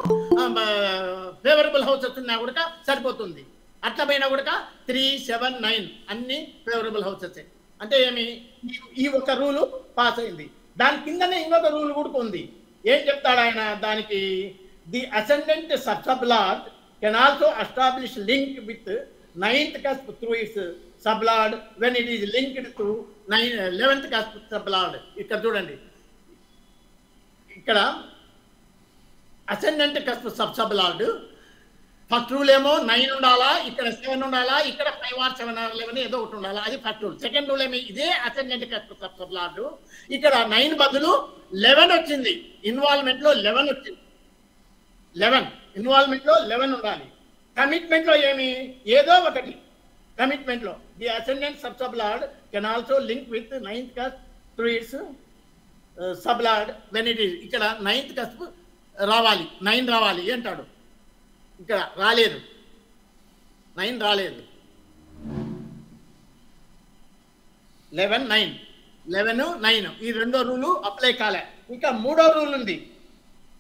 ఫేవరబుల్ హౌసెస్ ఉన్నా కూడా సరిపోతుంది. అట్లా పోయినా కూడా 3, 7, 9 అన్ని ఫేవరబుల్ హౌసెస్. అంటే ఏమి ఈ ఒక రూలు పాస్ అయింది. దాని కిందనే ఇంకొక రూల్ కూడా ఉంది. ఏం చెప్తాడు ఆయన దానికి? The ascendant sub sub lord can also establish link with 9th cusp through its sub lord when it is linked to 11th cusp sub lord. ఇక్కడ చూడండి, ఇక్కడ ascendant cusp sub lord first rule ఏమో 9 ఉండాలా, ఇక్కడ 7 ఉండాలా, ఇక్కడ 5 ఆర్ 7 ఆర్ 11 ఏదో ఒకటి ఉండాలా. అది ఫస్ట్ రూల్. సెకండ్ రూల్ ఏమి? ఇదే అసెండెంట్ కస్ప్ సబ్-లార్డ్ ఇక్కడ 9 బదులు 11 వచ్చింది. ఇన్వాల్వ్మెంట్లో 11 వచ్చింది. 11 ఇన్వాల్వ్మెంట్లో 11 ఉండాలి. కమిట్మెంట్లో ఏమి? ఏదో ఒకటి కమిట్మెంట్లో the ascendant sub lord can also link with 9th cusp through its sub lord when it is. ఇక్కడ 9th cusp రావాలి, 9 రావాలి అంటాడు. ఇక్కడ రాలేదు, 9 రాలేదు. 11, 9 ఈ రెండో రూలు అప్లై కాలే. ఇంకా మూడో రూల్ ఉంది.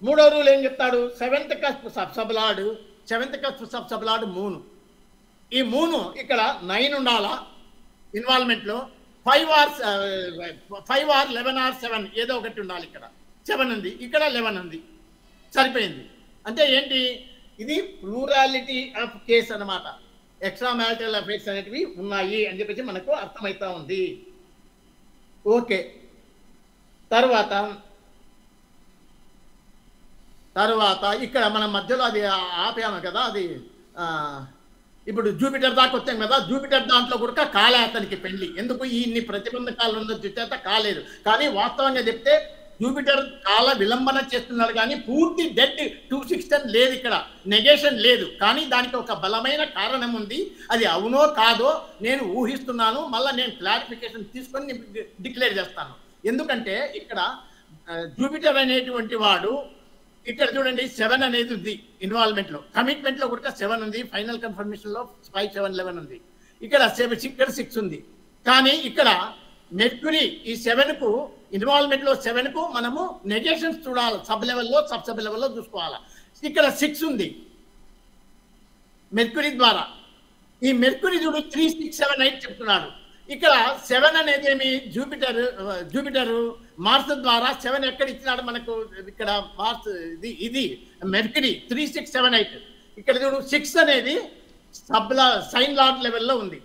మూడో రూల్ ఏం చెప్తాడు? 7th cusp sub-lord 7th cusp sub-lord moon. ఈ మూను ఇక్కడ 9 ఉండాలా ఇన్వాల్వ్మెంట్లో. 5 ఆర్ 11 ఆర్ 7 ఏదో ఒకటి ఉండాలి. ఇక్కడ 7 ఉంది, ఇక్కడ 11 ఉంది, సరిపోయింది. అంటే ఏంటి? ఇది ప్లూరాలిటీ ఆఫ్ కేస్ అన్నమాట. ఎక్స్ట్రా మ్యారిటల్ అఫైర్స్ అనేటివి ఉన్నాయి అని చెప్పేసి మనకు అర్థమవుతా ఉంది. ఓకే, తర్వాత ఇక్కడ మనం మధ్యలో అది ఆపాము కదా. అది ఇప్పుడు జూపిటర్ దాకా వచ్చాం కదా. జూపిటర్ దాంట్లో కూడా కాలే అతనికి పెళ్లి. ఎందుకు? ఇన్ని ప్రతిబంధకాలు ఉన్న చేత కాలేదు. కానీ వాస్తవంగా చెప్తే జూపిటర్ కాల విలంబన చేస్తున్నాడు కానీ పూర్తి డెడ్ 216 లేదు, ఇక్కడ నెగేషన్ లేదు. కానీ దానికి ఒక బలమైన కారణం ఉంది. అది అవునో కాదో నేను ఊహిస్తున్నాను. మళ్ళీ నేను క్లారిఫికేషన్ తీసుకొని డిక్లేర్ చేస్తాను. ఎందుకంటే ఇక్కడ జూపిటర్ అనేటువంటి వాడు ఇక్కడ చూడండి 7 అనేది ఉంది ఇన్వాల్వ్మెంట్లో. కమిట్మెంట్లో కూడా 7 ఉంది. ఫైనల్ కన్ఫర్మేషన్లో 5, 7, 11 ఉంది. ఇక్కడ 6 ఉంది. కానీ ఇక్కడ మెర్క్యూరీ ఈ 7కు ఇన్వాల్వ్మెంట్లో 7కు మనము నెగేషన్స్ చూడాలి. సబ్ లెవెల్లో చూసుకోవాలి. ఇక్కడ 6 ఉంది మెర్క్యూరీ ద్వారా. ఈ మెర్క్యూరీ చూడు 3, 6, 7, 8 చెప్తున్నాడు. ఇక్కడ 7 అనేది ఏమి? జూపిటర్ మార్స్ ద్వారా 7 ఎక్కడ ఇచ్చినాడు మనకు? ఇక్కడ మార్స్ ఇది మెర్క్యూరీ 3, 6, 7, 8. ఇక్కడ చూడు 6 అనేది సైన్ లార్డ్ లెవెల్లో ఉంది.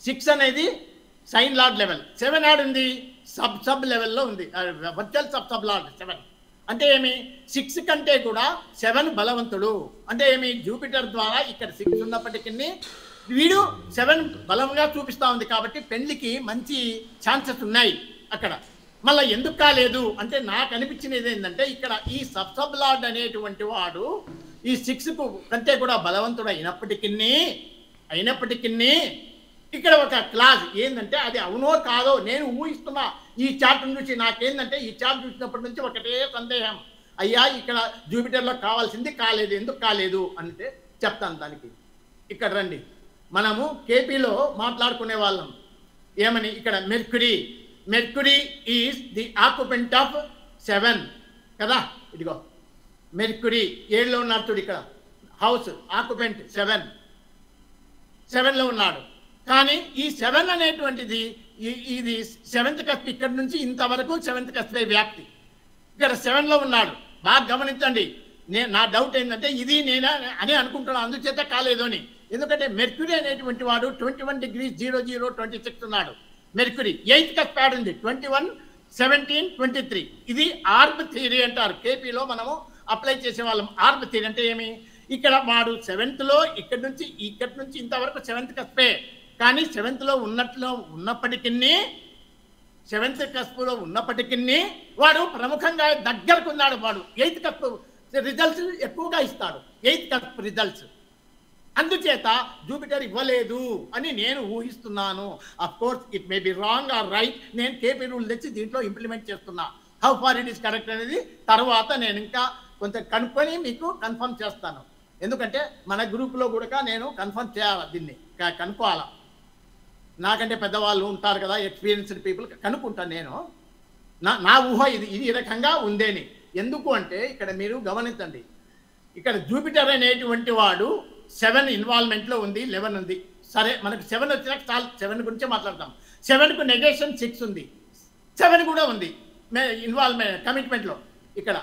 6 అనేది సైన్ లార్డ్ లెవెల్. 7 ఉంది సబ్ లెవెల్లో ఉంది. Virtual sub-lord 7. అంటే ఏమి? 6 కంటే కూడా 7 బలవంతుడు. అంటే ఏమి? జూపిటర్ ద్వారా ఇక్కడ 6 ఉన్నప్పటికీ వీడు 7 బలంగా చూపిస్తా ఉంది. కాబట్టి పెళ్లికి మంచి ఛాన్సెస్ ఉన్నాయి అక్కడ. మళ్ళీ ఎందుకు కాలేదు అంటే నాకు అనిపించినది ఏంటంటే ఇక్కడ ఈ సబ్-లార్డ్ అనేటువంటి వాడు ఈ 6కు కంటే కూడా బలవంతుడు అయినప్పటికీ ఇక్కడ ఒక క్లాజ్ ఏంటంటే అది అవునో కాదో నేను ఊహిస్తున్నా. ఈ చార్ట్ చూసి నాకేందంటే ఈ చార్ట్ చూసినప్పటి నుంచి ఒకటే సందేహం, అయ్యా ఇక్కడ జూపిటర్లో కావాల్సింది కాలేదు, ఎందుకు కాలేదు అంటే చెప్తాను దానికి. ఇక్కడ రండి, మనము కేపీలో మాట్లాడుకునే వాళ్ళం ఏమని, ఇక్కడ mercury is the occupant of 7 కదా. ఇదిగో మెర్క్యూరీ 7లో ఉన్నాడు చూడు, ఇక్కడ హౌస్ ఆక్యుపెంట్ 7లో ఉన్నాడు. కానీ ఈ 7 అనేటువంటిది ఇది 7th కస్ప్, ఇక్కడ నుంచి ఇంతవరకు 7th కస్పే వ్యాప్తి. ఇక్కడ 7లో ఉన్నాడు. బాగా గమనించండి. నా డౌట్ ఏంటంటే ఇది నేనా అని అనుకుంటున్నాను, అందుచేత కాలేదు అని. ఎందుకంటే మెర్క్యూరీ అనేటువంటి వాడు 21 degrees 0026 ఉన్నాడు. మెర్క్యూరీ 8th కస్ప్ యాడ్ ఉంది 21, 17, 23. ఇది ఆర్బ్ థియరీ అంటారు. కేపీలో మనము అప్లై చేసే వాళ్ళం. ఆర్బ్ థియరీ అంటే ఏమి, ఇక్కడ వాడు 7thలో ఇక్కడి నుంచి ఇంతవరకు 7th కస్పే. కానీ 7thలో ఉన్నప్పటికీ 7th కస్పులో ఉన్నప్పటికీ వాడు ప్రముఖంగా దగ్గరకు ఉన్నాడు. వాడు 8th కస్ప్ రిజల్ట్స్ ఎక్కువగా ఇస్తాడు, 8th కస్ప్ రిజల్ట్స్. అందుచేత జూపిటర్ ఇవ్వలేదు అని నేను ఊహిస్తున్నాను. Of course it may be wrong or right. నేను కేపీ రూల్ తెచ్చి దీంట్లో ఇంప్లిమెంట్ చేస్తున్నా. How far it is correct అనేది తర్వాత నేను ఇంకా కొంచెం కనుక్కొని మీకు కన్ఫర్మ్ చేస్తాను. ఎందుకంటే మన గ్రూప్లో కూడా నేను కన్ఫర్మ్ చేయాలి, దీన్ని కనుక్కోవాలా. నాకంటే పెద్దవాళ్ళు ఉంటారు కదా, ఎక్స్పీరియన్స్డ్ పీపుల్, కనుక్కుంటాను నేను. నా ఊహ ఇది రకంగా ఉందేని. ఎందుకు అంటే ఇక్కడ మీరు గమనించండి, ఇక్కడ జూపిటర్ అనేటువంటి వాడు 7 ఇన్వాల్వ్మెంట్లో ఉంది, 11 ఉంది. సరే, మనకు 7 వచ్చినాక చాలు, 7 గురించే మాట్లాడతాం. 7కు నెగేషన్ 6 ఉంది, 7 కూడా ఉంది ఇన్వాల్వ్మెంట్ కమిట్మెంట్లో. ఇక్కడ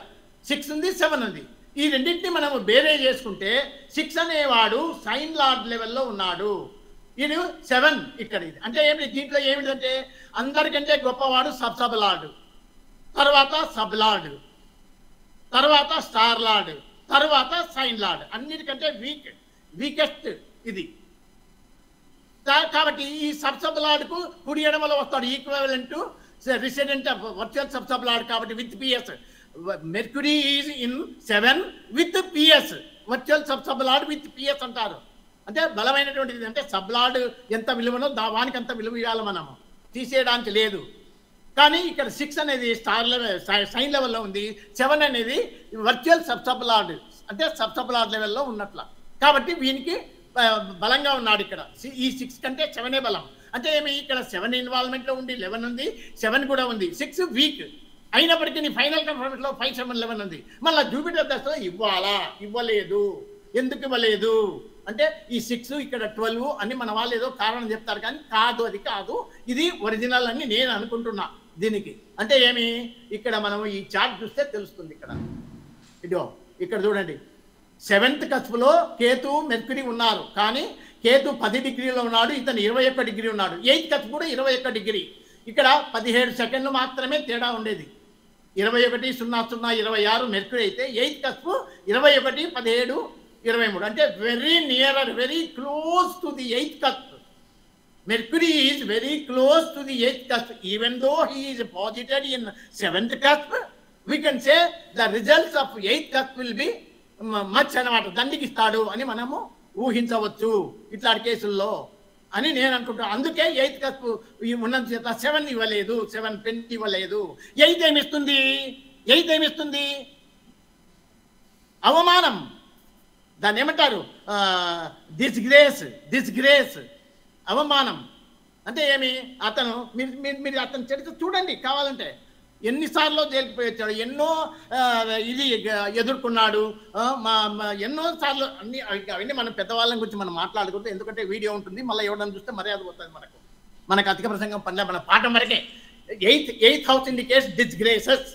6 ఉంది, 7 ఉంది. ఈ రెండింటిని మనము బేరే చేసుకుంటే 6 అనేవాడు సైన్ లార్డ్ లెవెల్లో ఉన్నాడు. ఇది 7 ఇక్కడ. ఇది అంటే ఏమిటి, దీంట్లో ఏమిటంటే అందరికంటే గొప్పవాడు సబ్ లార్డ్, తర్వాత సబ్ లార్డ్, తర్వాత స్టార్ లార్డ్, తర్వాత సైన్ లార్డ్. అన్నిటికంటే వీకెస్ట్ ఇది. కాబట్టి ఈ సబ్ లార్డ్కు కుడి ఎడమలో వస్తాడు, equivalent resident virtual sub lord. కాబట్టి with PS Mercury is in 7 with PS, virtual sub lord with PS అంటారు. అంటే బలమైనటువంటిది. అంటే సబ్ లార్డ్ ఎంత విలువనో వానికి అంత విలువ ఇవ్వాలి, మనము తీసేయడానికి లేదు. కానీ ఇక్కడ 6 అనేది స్టార్ లెవెల్ సైన్ లెవెల్లో ఉంది, 7 అనేది వర్చువల్ సబ్ లార్డ్ అంటే సబ్ లార్డ్ లెవెల్లో ఉన్నట్ల. కాబట్టి వీనికి బలంగా ఉన్నాడు. ఇక్కడ ఈ 6 కంటే 7 బలం. అంటే ఏమి, ఇక్కడ 7 ఇన్వాల్వ్మెంట్లో ఉంది, 11 ఉంది, 7 కూడా ఉంది, 6 వీక్ అయినప్పటికీ ఫైనల్ కన్ఫర్మేషన్లో 5, 7, 11 ఉంది. మళ్ళీ జూపిటర్ దశలో ఇవ్వలేదు. ఎందుకు ఇవ్వలేదు అంటే ఈ 6 ఇక్కడ 12 అని మన వాళ్ళు ఏదో కారణం చెప్తారు, కానీ కాదు, అది కాదు, ఇది ఒరిజినల్ అని నేను అనుకుంటున్నా దీనికి. అంటే ఏమి, ఇక్కడ మనం ఈ చార్ట్ చూస్తే తెలుస్తుంది. ఇక్కడ చూడండి, 7th కస్పులో కేతు మెర్క్యూరీ ఉన్నారు, కానీ కేతు 10 డిగ్రీలో ఉన్నాడు, ఇతను 21 డిగ్రీ ఉన్నాడు. 8th కస్ప్ కూడా 21 డిగ్రీ. ఇక్కడ 17 సెకండ్లు మాత్రమే తేడా ఉండేది. 21:00:26 మెర్క్యూరీ అయితే 8th కస్ప్ 21, 17, 23. అంటే very nearer, very close to the 8th cusp. Mercury is very close to the 8th cusp. Even though he is posited in 7th cusp, we can say the results of 8th cusp will be much అనమాట, దండికి ఇస్తాడు అని మనము ఊహించవచ్చు ఇట్లాంటి కేసుల్లో అని నేను అనుకుంటాను. అందుకే 8th cusp ఉన్నంత చేత 7 ఇవ్వలేదు, 7 పెన్ ఇవ్వలేదు. 8 ఏమిస్తుంది? అవమానం. దాన్ని ఏమంటారు, డిస్గ్రేస్, అవమానం. అంటే ఏమి, అతను మీరు అతని చరిత్ర చూడండి కావాలంటే, ఎన్నిసార్లు జైలుకి వచ్చాడు, ఎన్నో ఇది ఎదుర్కొన్నాడు, ఎన్నోసార్లు అవన్నీ మనం పెద్దవాళ్ళని గురించి మనం మాట్లాడుకుంటే, ఎందుకంటే వీడియో ఉంటుంది, మళ్ళీ ఎవడని చూస్తే మర్యాద పోతుంది మనకు అధిక ప్రసంగం పనిలే, మన పాఠం వరకే. 8th house ఇండికేట్స్ డిస్గ్రేసెస్,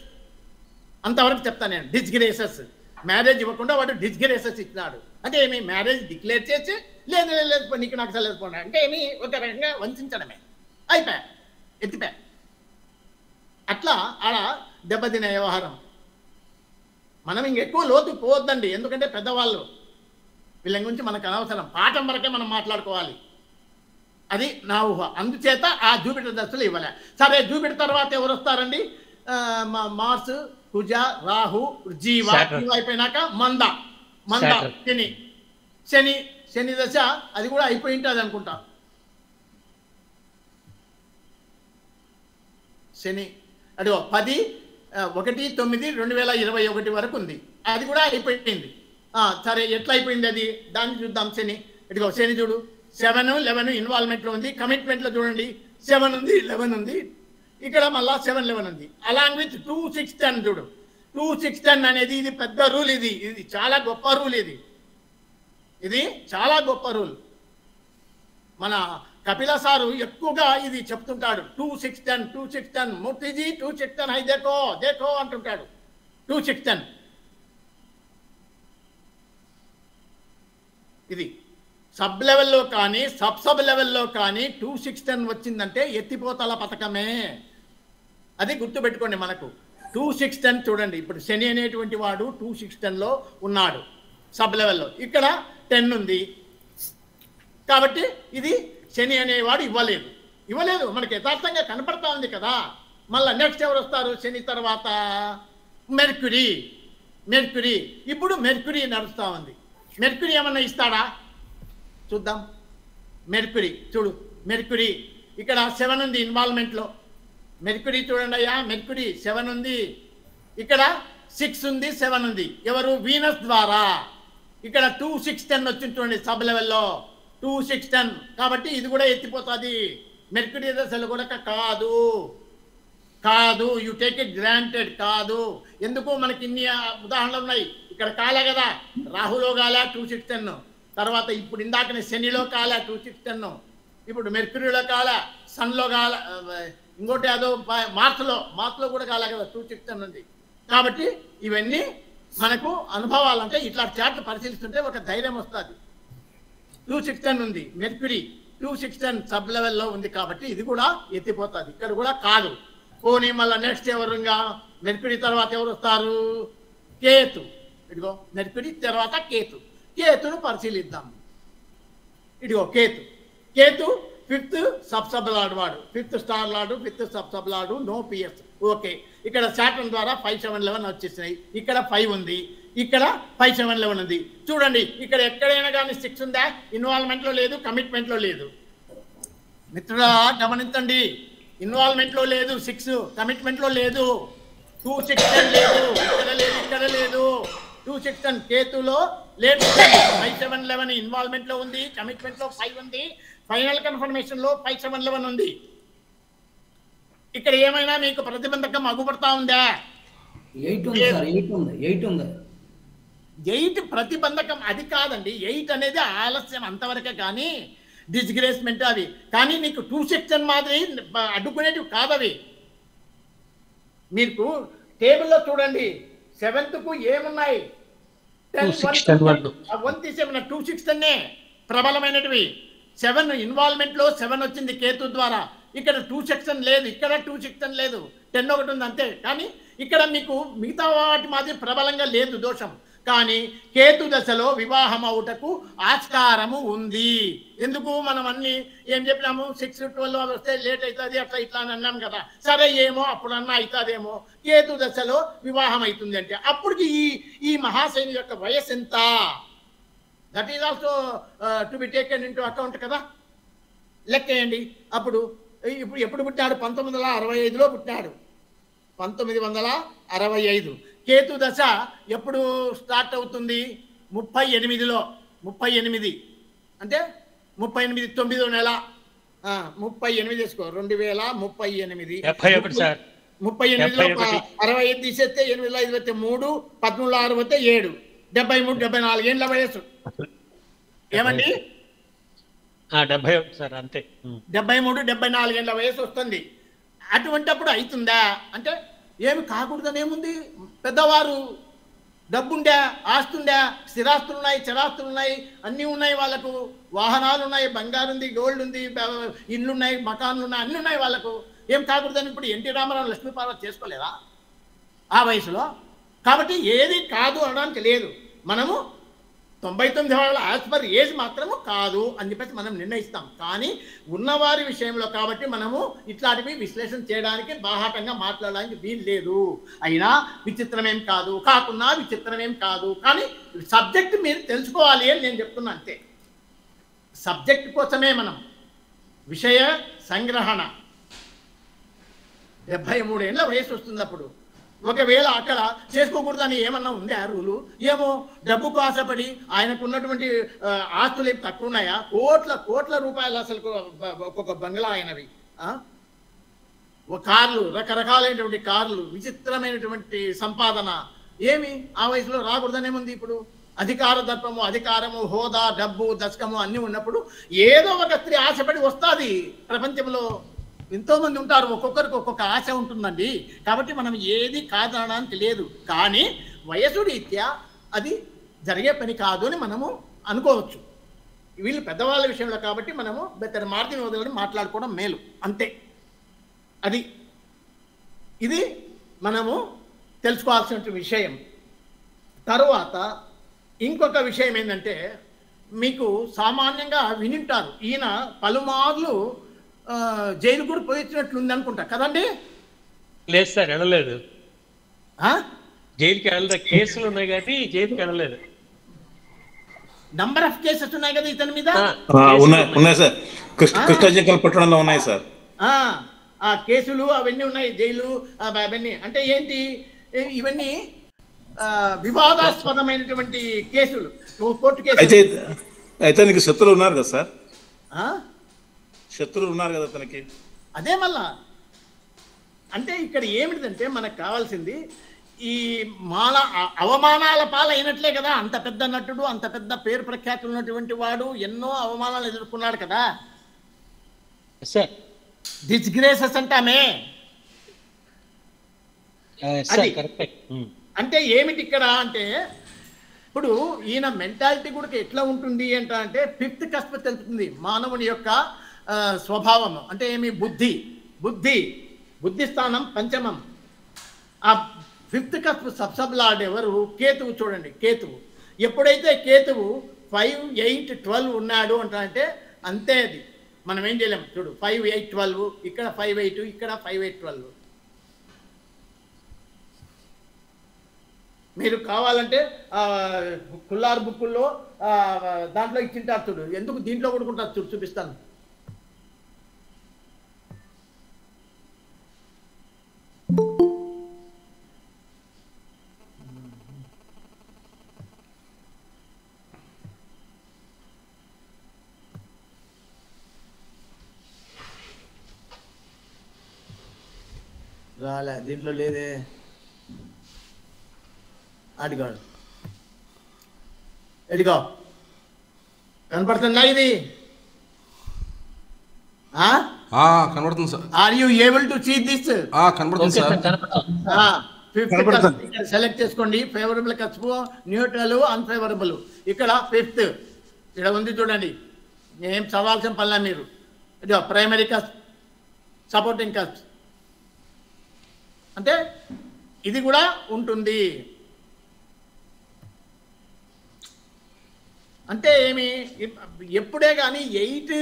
అంతవరకు చెప్తాను నేను. డిస్గ్రేసెస్, మ్యారేజ్ ఇవ్వకుండా వాడు డిస్గ్రేసెస్ ఇచ్చినాడు. అంటే ఏమి, మ్యారేజ్ డిక్లేర్ చేసి లేదు నీకు నాకు చల్లేసుకోండి అంటే ఏమి, ఒక రకంగా వంచడమే, అయిపోయా, ఎత్తిపోయా. అట్లా ఆడ దెబ్బతిన వ్యవహారం. మనం ఇంకెక్కువ లోతు పోవద్దండి, ఎందుకంటే పెద్దవాళ్ళు, వీళ్ళ గురించి మనకు అనవసరం, పాఠం వరకే మనం మాట్లాడుకోవాలి. అది నా ఊహ. అందుచేత ఆ జూపిటర్ దశలు ఇవ్వలే. సరే, జూపిటర్ తర్వాత ఎవరు వస్తారండి? మార్స్, కుజ, రాహు, జీవ అయిపోయినాక మంద, శని దశ అది కూడా అయిపోయి ఉంటుంది అనుకుంటా. శని అదిగో 10/1/9/2021 వరకు ఉంది, అది కూడా అయిపోయింది. సరే, ఎట్లా అయిపోయింది అది, దాన్ని చూద్దాం. శని ఇదిగో, శని చూడు, 7, 11 ఇన్వాల్వ్మెంట్లో ఉంది. కమిట్మెంట్లో చూడండి 7 ఉంది, 11 ఉంది. ఇక్కడ మళ్ళా 7, 11 ఉంది. అలాంగ్ విత్ 2, 6, 10 చూడు. 2, 6, 10 అనేది ఇది పెద్ద రూల్. ఇది చాలా గొప్ప రూల్. ఇది చాలా గొప్ప రూల్. మన కపిల సారు ఎక్కువగా ఇది చెప్తుంటాడు. 2, 6, 10, 2, 6, 10 మూర్తిజీ 2, 6, 10 హై దేఖో అంటుంటాడు. 2, 6, 10 ఇది సబ్ లెవెల్లో కానీ సబ్ లెవెల్లో కానీ 2, 6, 10 వచ్చిందంటే ఎత్తిపోతల పథకమే. అది గుర్తుపెట్టుకోండి. మనకు 2, 6, 10 చూడండి. ఇప్పుడు శని అనేటువంటి వాడు 2, 6, 10లో ఉన్నాడు సబ్ లెవెల్లో. ఇక్కడ 10 ఉంది కాబట్టి ఇది శని అనేవాడు ఇవ్వలేదు. మనకి యథార్థంగా కనపడతా ఉంది కదా. మళ్ళీ నెక్స్ట్ ఎవరు వస్తారు శని తర్వాత? మెర్క్యూరీ. ఇప్పుడు మెర్క్యూరీ నడుస్తూ ఉంది. మెర్క్యూరీ ఏమన్నా ఇస్తాడా చూద్దాం. మెర్క్యూరీ చూడు. మెర్క్యూరీ ఇక్కడ 7 ఉంది ఇన్వాల్వ్మెంట్లో. మెర్క్యూరీ చూడండి అయ్యా. మెర్క్యూరీ 7 ఉంది. ఇక్కడ 6 ఉంది, 7 ఉంది. ఎవరు? వీనస్ ద్వారా. ఇక్కడ 2, 6, 10 వచ్చింది చూడండి సబ్ లెవెల్లో. 2, 6, 10 కాబట్టి ఇది కూడా ఎత్తిపోతుంది. మెర్క్యూరీ దశలు కూడా కాదు. You take it granted. కాదు. ఎందుకు? మనకి ఇన్ని ఉదాహరణలు ఉన్నాయి. ఇక్కడ కాలే కదా, రాహులో కాలే 2, 6, 10. తర్వాత ఇప్పుడు ఇందాకనే శనిలో కాలే 2, 6, 10. ఇప్పుడు మెర్క్యూరీలో కాలే, సన్లో కాలే, ఇంకోటి అదో మార్స్లో కూడా కాలే కదా 2, 6, 10 ఉంది. కాబట్టి ఇవన్నీ మనకు అనుభవాలంటే ఇట్లా చార్ట్లు పరిశీలిస్తుంటే ఒక ధైర్యం వస్తుంది. 2, 6, 10 ఉంది మెర్క్యూరీ. 2, 6, 10 సబ్ లెవెల్లో ఉంది కాబట్టి ఇది కూడా ఎత్తిపోతుంది. ఇక్కడ కూడా కాదు. పోనీ మళ్ళీ నెక్స్ట్ ఎవరుగా? మెర్క్యూరీ తర్వాత ఎవరు వస్తారు? కేతు. ఇదిగో మెర్క్యూరీ తర్వాత కేతును పరిశీలిద్దాం. ఇదిగో కేతు 5th సబ్ లార్డ్ వాడు. 5th star lord, 5th sub lord, no PS. Okay. ఇక్కడ సాటర్న్ ద్వారా 5, 7, 11 వచ్చేసినాయి. ఇక్కడ 5 ఉంది, ఇక్కడ 5, 7, 11 ఉంది. చూడండి ఇక్కడ ఎక్కడైనా కానీ 6 ఉందా? ఇన్వాల్వ్మెంట్లో లేదు, కమిట్మెంట్లో లేదు. మిత్రులా గమనించండి. ఇన్వాల్వ్మెంట్లో లేదు 6, కమిట్మెంట్లో లేదు. 2, 6, 10 లేదు, ఇక్కడ లేదు. 2, 6, 10 కేతులో లేదు. 5, 7, 11 ఇన్వాల్వ్మెంట్లో ఉంది, కమిట్మెంట్లో 5 ఉంది, ఫైనల్ కన్ఫర్మేషన్లో 5, 7, 11 ఉంది. ఇక్కడ ఏమైనా మీకు ప్రతిబంధకం అగుపడతా ఉందా? 8 ఉంది. 8 ప్రతిబంధకం అది కాదండి. 8 అనేది ఆలస్యం అంతవరకే. కానీ డిస్గ్రేస్మెంట్ అవి. కానీ నీకు 2, 6, 10 మాదిరి అడ్డుకునేటివి కాదవి. మీకు టేబుల్లో చూడండి 7th ఏమున్నాయి? 1 తీసేమన్నా 2, 6, 10 ప్రబలమైనటివి. 7 ఇన్వాల్వ్మెంట్లో 7 వచ్చింది కేతు ద్వారా. ఇక్కడ 2, 6, 10 లేదు, ఇక్కడ 2, 6, 10 లేదు, 10 ఒకటి ఉంది అంతే. కానీ ఇక్కడ మీకు మిగతా వాటి మాదిరి ప్రబలంగా లేదు దోషం. కానీ కేతు దశలో వివాహం అవుటకు ఆస్కారము ఉంది. ఎందుకు? మనం అన్ని ఏం చెప్పినాము? 6, 12 వస్తే లేట్ అవుతుంది అట్లా ఇట్లా అని అన్నాం కదా. సరే ఏమో అప్పుడన్నా అవుతుందేమో. కేతు దశలో వివాహం అవుతుంది అంటే అప్పటికి ఈ మహాశని యొక్క వయసు ఎంత? That is also to be taken in to account కదా. లెక్కేయండి. ఇప్పుడు ఎప్పుడు పుట్టాడు? 1965లో పుట్టాడు. 1965. కేతు దశ ఎప్పుడు స్టార్ట్ అవుతుంది? 38లో. 38 అంటే 38 9వ నెల. 38 వేసుకో. 2038. 38లో 65 తీసేస్తే 8లో 5 వస్తే 3, 13లో 6 వస్తే 7, 73, 74 ఏళ్ళ వయసు. ఏమండి? 71 సార్ అంతే. 73, 74 ఏళ్ళ వయసు వస్తుంది. అటువంటిప్పుడు అవుతుందా అంటే ఏమి కాకూడదని ఏముంది? పెద్దవారు డబ్బుండే, ఆస్తుండే, స్థిరాస్తులున్నాయి, చరాస్తులున్నాయి, అన్నీ ఉన్నాయి వాళ్ళకు. వాహనాలు ఉన్నాయి, బంగారు ఉంది, గోల్డ్ ఉంది, ఇళ్ళున్నాయి, మకాన్లు ఉన్నాయి, అన్నీ ఉన్నాయి వాళ్ళకు. ఏం కాకూడదని ఇప్పుడు ఎన్టీ రామారావు లక్ష్మీపార్వతి చేసుకోలేదా ఆ వయసులో? కాబట్టి ఏది కాదు అనడానికి లేదు. మనము 99 వాళ్ళ యాజ్ పర్ ఏజ్ మాత్రము కాదు అని చెప్పేసి మనం నిర్ణయిస్తాం. కానీ ఉన్నవారి విషయంలో కాబట్టి మనము ఇట్లాంటివి విశ్లేషణ చేయడానికి బాహాటంగా మాట్లాడడానికి వీలు లేదు. అయినా విచిత్రమేం కాదు, కాకున్నా విచిత్రమేం కాదు. కానీ సబ్జెక్ట్ మీరు తెలుసుకోవాలి అని నేను చెప్తున్నా అంతే. సబ్జెక్ట్ కోసమే మనం విషయ సంగ్రహణ. 73 ఏళ్ళ వయసు వస్తుంది. అప్పుడు ఒకవేళ అక్కడ చేసుకోకూడదని ఏమన్నా ఉందా రూలు? ఏమో డబ్బుకు ఆశపడి ఆయనకు ఉన్నటువంటి ఆస్తులు ఏమి తక్కువ ఉన్నాయా? కోట్ల కోట్ల రూపాయలు అసలు ఒక్కొక్క బంగ్లా ఆయనవి. కార్లు, రకరకాలైనటువంటి కార్లు, విచిత్రమైనటువంటి సంపాదన. ఏమి ఆ వయసులో రాకూడదనేముంది? ఇప్పుడు అధికార దర్పము, అధికారము, హోదా, డబ్బు, దశకము అన్నీ ఉన్నప్పుడు ఏదో ఒక స్త్రీ ఆశపడి వస్తుంది. ప్రపంచంలో ఎంతో మంది ఉంటారు, ఒక్కొక్కరికి ఒక్కొక్క ఆశ ఉంటుందండి. కాబట్టి మనం ఏది కాదనడానికి లేదు, కానీ వయసు రీత్యా అది జరిగే పని కాదు అని మనము అనుకోవచ్చు. వీళ్ళు పెద్దవాళ్ళ విషయంలో కాబట్టి మనము బెత్తర మార్జిన్ వదిలిని మాట్లాడుకోవడం మేలు, అంతే. అది ఇది మనము తెలుసుకోవాల్సిన విషయం. తరువాత ఇంకొక విషయం ఏంటంటే, మీకు సామాన్యంగా వినింటారు, ఈయన పలుమార్లు జైలు కూడా పోయించినట్లుంది అనుకుంటా కదండి? లేదు సార్, వెళ్ళలేదు. జైలుకి వెళ్ళలేదు, కేసులు ఉన్నాయి కానీ జైలుకి వెళ్ళలేదు. నంబర్ ఆఫ్ కేసెస్ ఉన్నాయి కదా ఇతని మీద. ఉన్నాయి సార్, కృష్ణా పట్టణంలో ఉన్నాయి సార్. ఆ కేసులు అవన్నీ ఉన్నాయి, జైలు అవన్నీ. అంటే ఏంటి ఇవన్నీ? వివాదాస్పదమైనటువంటి కేసులు, కోర్టు కేసులు. అయితే నీకు శత్రువులు ఉన్నారు కదా సార్? శత్రువులు ఉన్నారు కదా తనకి. అదే మళ్ళా అంటే ఇక్కడ ఏమిటిదంటే మనకు కావాల్సింది ఈ అవమానాల పాలైనట్లే కదా. అంత పెద్ద నటుడు, అంత పెద్ద పేరు ప్రఖ్యాతులు ఉన్నటువంటి వాడు ఎన్నో అవమానాలు ఎదుర్కొన్నాడు కదా సార్. డిస్గ్రేసెస్ అంటామే. అంటే ఏమిటి ఇక్కడ అంటే, ఇప్పుడు ఈయన మెంటాలిటీ కూడా ఎట్లా ఉంటుంది అంటే ఫిఫ్త్ కస్ప్ తెలుపుతుంది మానవుని యొక్క స్వభావం. అంటే ఏమి? బుద్ధి. బుద్ధి స్థానం పంచమం. ఆ ఫిఫ్త్ కస్ప్ సబ్సబ్లార్డ్ ఎవరు? కేతువు. చూడండి, కేతువు. ఎప్పుడైతే కేతువు 5, 8, 12 ఉన్నాడు అంటే అంతే. అది మనం ఏం చేయలేము. చూడు, 5, 8, 12, ఇక్కడ 5, 8, ఇక్కడ 5, 8, 12. మీరు కావాలంటే కుల్లార్ బుక్కుల్లో దాంట్లో ఇచ్చింటారు చూడు. ఎందుకు దీంట్లో కొడుకుంటారు చూడు, చూపిస్తాను. రాలే, దీంట్లో లేదే. అడిగాడు, ఎడిగో కనపడుతుందా ఇది? కనబడుతుంది sir. Are you able to see this? కనబడుతుంది సార్. సెలెక్ట్ చేసుకోండి. Favourable cusp, neutral, unfavourable. ఇక్కడ ఫిఫ్త్ ఇక్కడ ఉంది చూడండి. ఏం చదవాల్సిన పనిలా మీరు. ఇదిగో ప్రైమరీ కస్ప్, సపోర్టింగ్ కస్ప్. అంటే ఇది కూడా ఉంటుంది. అంటే ఏమి? ఎప్పుడే కానీ 8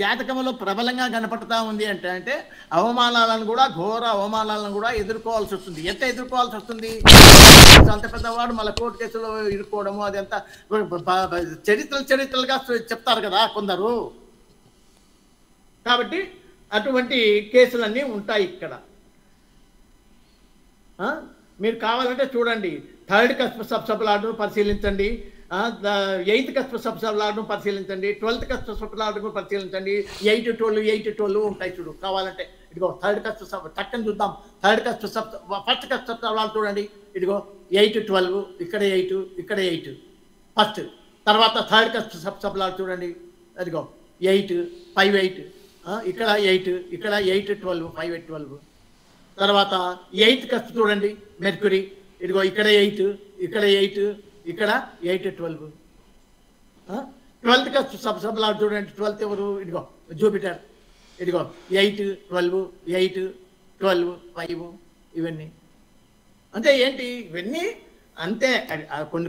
జాతకంలో ప్రబలంగా కనపడుతూ ఉంది అంటే అవమానాలను కూడా, ఘోర అవమానాలను కూడా ఎదుర్కోవాల్సి వస్తుంది. ఎంత ఎదుర్కోవాల్సి వస్తుంది? అంత పెద్దవాడు మళ్ళీ కోర్టు కేసులో ఇరుక్కోవడము, అది అంతా చరిత్రలుగా చెప్తారు కదా కొందరు. కాబట్టి అటువంటి కేసులన్నీ ఉంటాయి ఇక్కడ. మీరు కావాలంటే చూడండి, థర్డ్ కస్ప్ సబ్సబ్లార్డ్ను పరిశీలించండి, 8th కస్ప్ సబ్సబ్లార్డ్ను పరిశీలించండి, 12th కస్ప్ సబ్సబ్లార్డ్ను పరిశీలించండి. 8, 12, 8, 12 ఉంటాయి చూడు కావాలంటే. ఇదిగో థర్డ్ కస్ప్ చక్కని చూద్దాం. థర్డ్ కస్ప్ ఫస్ట్ కస్ప్ సబ్సబ్లార్డ్ చూడండి. ఇదిగో 8, 12, ఇక్కడ 8, ఇక్కడ 8 ఫస్ట్. తర్వాత థర్డ్ కస్ప్ సబ్సబ్లార్డ్ చూడండి. అదిగో 8, 5, 8, ఇక్కడ 8, ఇక్కడ 8, 12, 5, 8, 12. తర్వాత 8th కస్ప్ చూడండి, మెర్క్యూరీ. ఇదిగో ఇక్కడ 8, ఇక్కడ 8, ఇక్కడ 8, 12. 12th కస్ప్ సబ్సబ్లార్డ్ చూడండి. 12th ఎవరు? ఇదిగో జూపిటర్. ఇదిగో 8, 12, 8, 12, 5 ఇవన్నీ. అంటే ఏంటి ఇవన్నీ? అంతే.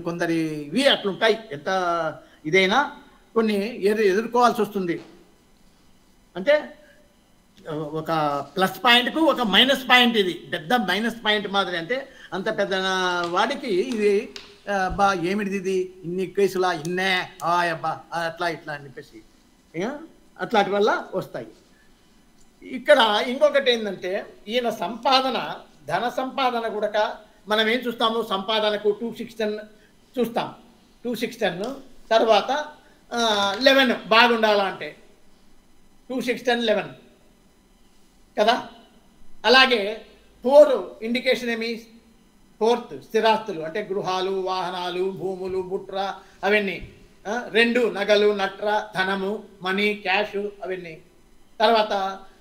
కొందరివి అట్లుంటాయి. ఎంత ఇదైనా కొన్ని ఎదుర్కోవాల్సి వస్తుంది. అంటే ఒక ప్లస్ పాయింట్కు ఒక మైనస్ పాయింట్. ఇది పెద్ద మైనస్ పాయింట్ మాదిరి. అంటే అంత పెద్ద వాడికి ఇది బా ఏమిటిది, ఇది ఇన్ని కేసులా, ఇన్నే అబ్బా అట్లా ఇట్లా అని చెప్పేసి అట్లాంటి వల్ల వస్తాయి. ఇక్కడ ఇంకొకటి ఏంటంటే, ఈయన సంపాదన ధన సంపాదన కూడా మనం ఏం చూస్తాము, సంపాదనకు 2-6-10 చూస్తాం. 2-6-10 తర్వాత 11 బాగుండాలంటే 2-6-10-11 కదా. అలాగే 4 ఇండికేషన్ ఏమి, 4th స్థిరాస్తులు అంటే గృహాలు, వాహనాలు, భూములు, బుట్ర అవన్నీ. 2 నగలు, నట్ర, ధనము, మనీ, క్యాష్ అవన్నీ. తర్వాత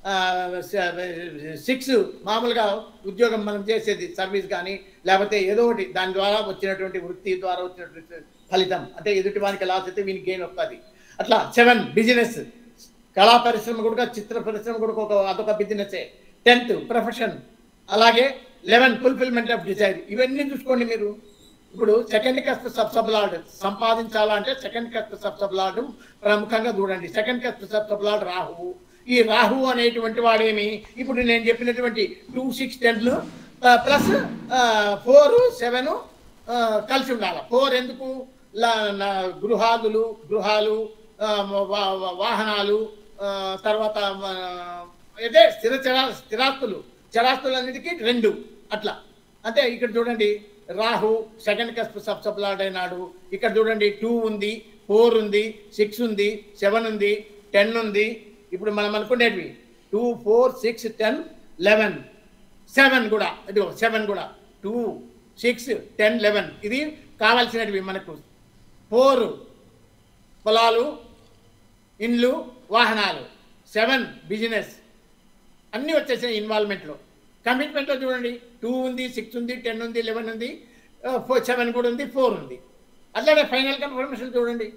6 మామూలుగా ఉద్యోగం మనం చేసేది, సర్వీస్ కానీ లేకపోతే ఏదో ఒకటి దాని ద్వారా వచ్చినటువంటి వృత్తి ద్వారా వచ్చినటువంటి ఫలితం, అంటే ఎదుటి వానికి లాస్ అయితే వీనికి గెయిన్ వస్తుంది. అట్లా 7 బిజినెస్, కళా పరిశ్రమ కూడా, చిత్ర పరిశ్రమ కూడా అదొక బిజినెసే. 10th profession. అలాగే 11 ఫుల్ఫిల్మెంట్ ఆఫ్ డిజైర్. ఇవన్నీ చూసుకోండి మీరు. ఇప్పుడు సెకండ్ కాస్ట్ సబ్ లార్డ్ సంపాదించాలంటే సెకండ్ కాస్ట్ సబ్ లార్డ్ ప్రముఖంగా చూడండి. సెకండ్ కాస్ట్ సబ్ లార్డ్ రాహువు. ఈ రాహు అనేటువంటి వాడేమి, ఇప్పుడు నేను చెప్పినటువంటి 2-6-10 ప్లస్ 4-7 కలిసి ఉండాలి. 4 ఎందుకు, గృహాలు, వాహనాలు, తర్వాత ఇదే స్థిరాస్తులన్నిటికీ 2 అట్లా. అంటే ఇక్కడ చూడండి Rahu second cost sub lord అయినాడు. ఇక్కడ చూడండి 2 ఉంది, 4 ఉంది, 6 ఉంది, 7 ఉంది, 10 ఉంది. ఇప్పుడు మనం అనుకునేటివి 2, 4, 6, 10, 11, 7 కూడా, ఇది 7 కూడా 2, 6, 10, 11 ఇది కావాల్సినవి మనకు. 4 పొలాలు, ఇండ్లు, వాహనాలు. 7 బిజినెస్ అన్నీ వచ్చేసాయి ఇన్వాల్వ్మెంట్లో. కమిట్మెంట్లో చూడండి 2 ఉంది, 6 ఉంది, 10 ఉంది, 11 ఉంది, 7 కూడా ఉంది, 4 ఉంది. అట్లానే ఫైనల్ కన్ఫర్మేషన్ చూడండి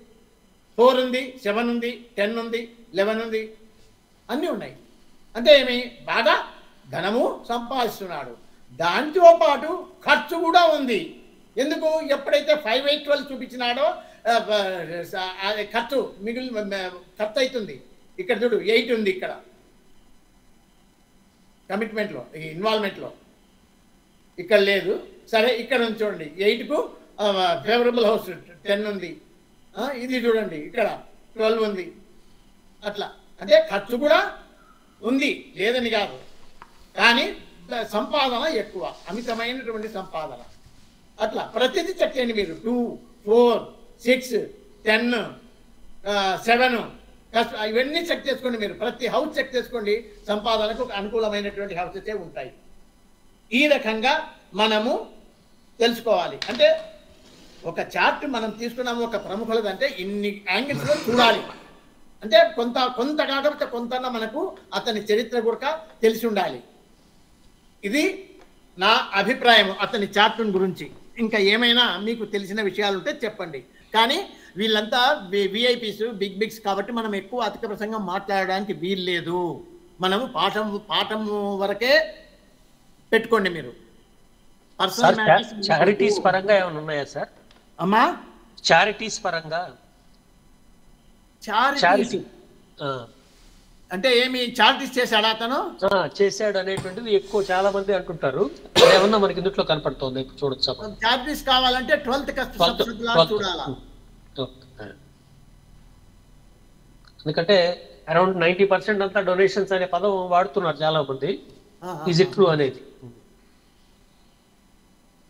4 ఉంది, 7 ఉంది, 10 ఉంది, 11 ఉంది, అన్నీ ఉన్నాయి. అంటే ఏమి, బాగా ధనము సంపాదిస్తున్నాడు. దాంతో పాటు ఖర్చు కూడా ఉంది. ఎందుకు, ఎప్పుడైతే 5, 8, 12 చూపించినాడో ఖర్చు ఖర్చు అవుతుంది. ఇక్కడ చూడు 8 ఉంది, ఇక్కడ కమిట్మెంట్లో, ఇన్వాల్వ్మెంట్లో ఇక్కడ లేదు. సరే ఇక్కడ ఉంది చూడండి 8కు ఫేవరబుల్ హౌస్ 10 ఉంది. ఇది చూడండి ఇక్కడ 12 ఉంది. అట్లా అంటే ఖర్చు కూడా ఉంది, లేదని కాదు, కానీ సంపాదన ఎక్కువ, అమితమైనటువంటి సంపాదన. అట్లా ప్రతిదీ చెక్ చేయండి మీరు. 2, 4, 6, 10, 7 ఇవన్నీ చెక్ చేసుకోండి మీరు. ప్రతి హౌస్ చెక్ చేసుకోండి. సంపాదనకు అనుకూలమైనటువంటి హౌసెసే ఉంటాయి. ఈ రకంగా మనము తెలుసుకోవాలి. అంటే ఒక చార్ట్ మనం తీసుకున్నాము ఒక ప్రముఖులదంటే ఇన్ని యాంగిల్స్లో చూడాలి. అంటే కొంత కాకపోతే కొంత మనకు అతని చరిత్ర కూడా తెలిసి ఉండాలి. ఇది నా అభిప్రాయం అతని చార్ట్ గురించి. ఇంకా ఏమైనా మీకు తెలిసిన విషయాలు ఉంటే చెప్పండి. కానీ వీళ్ళంతా విఐపీస్, బిగ్స్ కాబట్టి మనం ఎక్కువ అధిక ప్రసంగం మాట్లాడడానికి వీలు లేదు. మనము పాఠం వరకే పెట్టుకోండి మీరు. చారిటీస్ పరంగా ఏమైనా ఉన్నాయా సార్? అమ్మా చారిటీస్ పరంగా చారిటీ అంటే ఏమి, చారిటీస్ చేశాడు అతను, చేశాడు అనేటువంటిది ఎక్కువ చాలా మంది అంటుంటారు. ఏమన్నా మనకి ఇందులో కనపడుతుంది, చూడొచ్చు. చారిటీస్ కావాలంటే 12th కాస్ట్ చూడాలా. ఎందుకంటే అరౌండ్ 90% అంతా డొనేషన్స్ అనే పదం వాడుతున్నారు చాలా మంది. ఈజ్ ఇట్ ట్రూ అనేది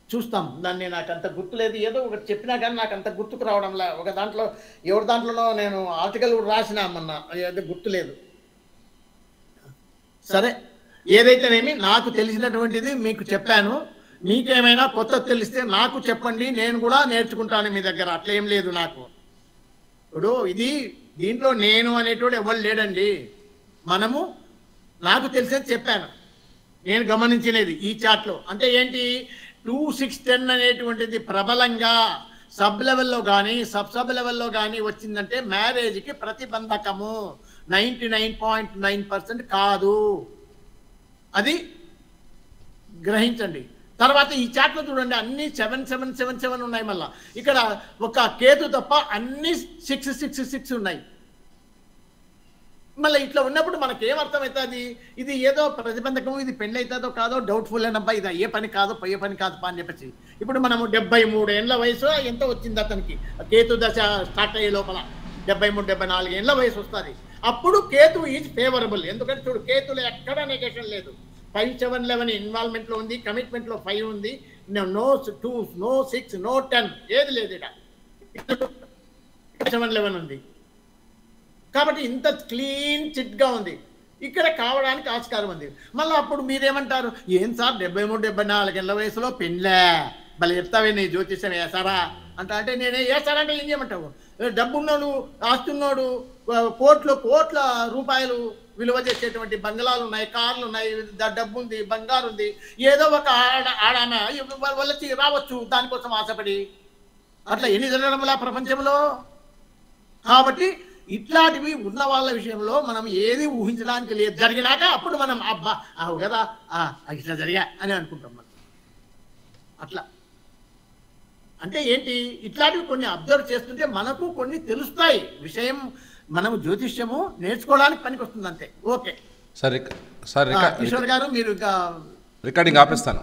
చూస్తాం. దాన్ని నాకు అంత గుర్తులేదు, ఏదో ఒకటి చెప్పినా కానీ నాకు అంత గుర్తుకు రావడంలా. ఒక దాంట్లో ఎవరి దాంట్లోనో నేను ఆర్టికల్ కూడా రాసినామన్నా, ఏదో గుర్తులేదు. సరే, ఏదైతేనేమి నాకు తెలిసినటువంటిది మీకు చెప్పాను. మీకేమైనా కొత్త తెలిస్తే నాకు చెప్పండి, నేను కూడా నేర్చుకుంటాను మీ దగ్గర. అట్లేం లేదు నాకు. ఇప్పుడు దీంట్లో నేను అనేటోడు ఎవరు లేడండి. మనము నాకు తెలిసేది చెప్పాను, నేను గమనించినది ఈ చాట్లో. అంటే ఏంటి, 2, 6, 10 అనేటువంటిది ప్రబలంగా సబ్ లెవెల్లో కానీ సబ్ లెవెల్లో కానీ వచ్చిందంటే మ్యారేజ్కి ప్రతిబంధకము. 99.9% కాదు, అది గ్రహించండి. తర్వాత ఈ చాట్లో చూడండి అన్ని 7 ఉన్నాయి. మళ్ళీ ఇక్కడ ఒక కేతు తప్ప అన్ని 6 ఉన్నాయి. మళ్ళీ ఇట్లా ఉన్నప్పుడు మనకి ఏమర్థమవుతుంది, ఇది ఏదో ప్రతిబంధకం, ఇది పెళ్ళి అవుతుందో కాదో డౌట్ఫుల్ అనబ్బా, ఇది అయ్యే పని కాదు పోయే పని కాదు అని చెప్పేసి. ఇప్పుడు మనము 73 ఏళ్ళ వయసు ఎంత వచ్చింది అతనికి, కేతు దశ స్టార్ట్ అయ్యే లోపల 73-74 ఏళ్ళ వయసు వస్తుంది. అప్పుడు కేతు ఈజ్ ఫేవరబుల్. ఎందుకంటే చూడు, కేతులో ఎక్కడ నెగేషన్ లేదు. 5711 ఇన్వాల్వ్మెంట్లో ఉంది, కమిట్మెంట్లో 5 ఉంది, నో 2, నో 6, నో 10 ఏది లేదు ఇక్కడ 5711 ఉంది. కాబట్టి ఇంత క్లీన్ చిట్గా ఉంది. ఇక్కడ కావడానికి ఆస్కారం ఉంది. మళ్ళీ అప్పుడు మీరేమంటారు, ఏం సార్ 73-74 ఏళ్ళ వయసులో పెళ్ళే భలే చెప్తావే నీ జ్యోతిష్యం వేసారా అంటే నేనే వేస్తారంటే ఏం చేయమంటావు? డబ్బున్నోడు, ఆస్తున్నోడు, కోట్ల రూపాయలు విలువ చేసేటువంటి బంగళాలు ఉన్నాయి, కార్లు ఉన్నాయి, డబ్బు ఉంది, బంగారు ఉంది, ఏదో ఒక ఆడామె వాళ్ళకి రావచ్చు దానికోసం ఆశపడి. అట్లా ఎన్ని జరగడంలా ప్రపంచంలో. కాబట్టి ఇట్లాంటివి ఉన్న వాళ్ళ విషయంలో మనం ఏది ఊహించడానికి లేదు. జరిగినాక అప్పుడు మనం అబ్బా అవు కదా ఇట్లా జరిగా అని అనుకుంటాం మనం. అట్లా అంటే ఏంటి, ఇట్లాంటివి కొన్ని అబ్జర్వ్ చేస్తుంటే మనకు కొన్ని తెలుస్తాయి. విషయం మనము జ్యోతిష్యము నేర్చుకోవడానికి పనికి వస్తుంది అంతే. ఓకే సార్ కిషోర్ గారు మీరు రికార్డింగ్ ఆపేస్తాను.